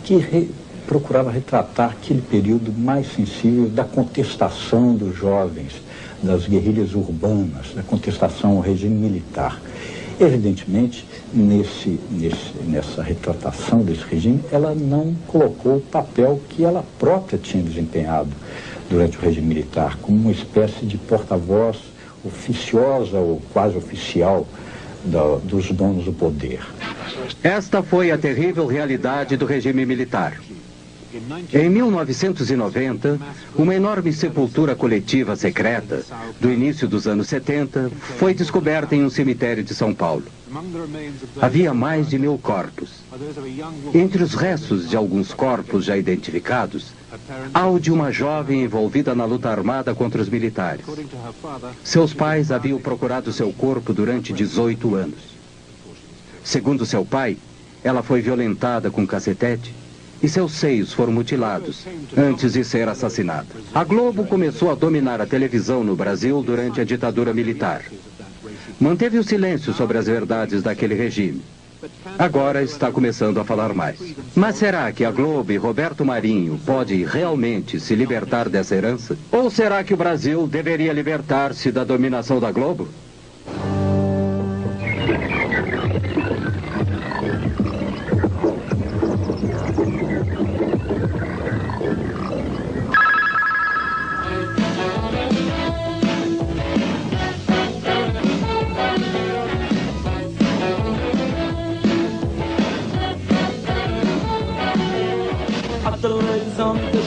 que procurava retratar aquele período mais sensível da contestação dos jovens, das guerrilhas urbanas, da contestação ao regime militar. Evidentemente, nessa retratação desse regime, ela não colocou o papel que ela própria tinha desempenhado durante o regime militar, como uma espécie de porta-voz oficiosa ou quase oficial dos donos do poder. Esta foi a terrível realidade do regime militar. Em 1990, uma enorme sepultura coletiva secreta, do início dos anos 70, foi descoberta em um cemitério de São Paulo. Havia mais de 1000 corpos. Entre os restos de alguns corpos já identificados, há o de uma jovem envolvida na luta armada contra os militares. Seus pais haviam procurado seu corpo durante 18 anos. Segundo seu pai, ela foi violentada com cacetete e seus seios foram mutilados antes de ser assassinada. A Globo começou a dominar a televisão no Brasil durante a ditadura militar. Manteve o silêncio sobre as verdades daquele regime. Agora está começando a falar mais. Mas será que a Globo e Roberto Marinho podem realmente se libertar dessa herança? Ou será que o Brasil deveria libertar-se da dominação da Globo? The legs on the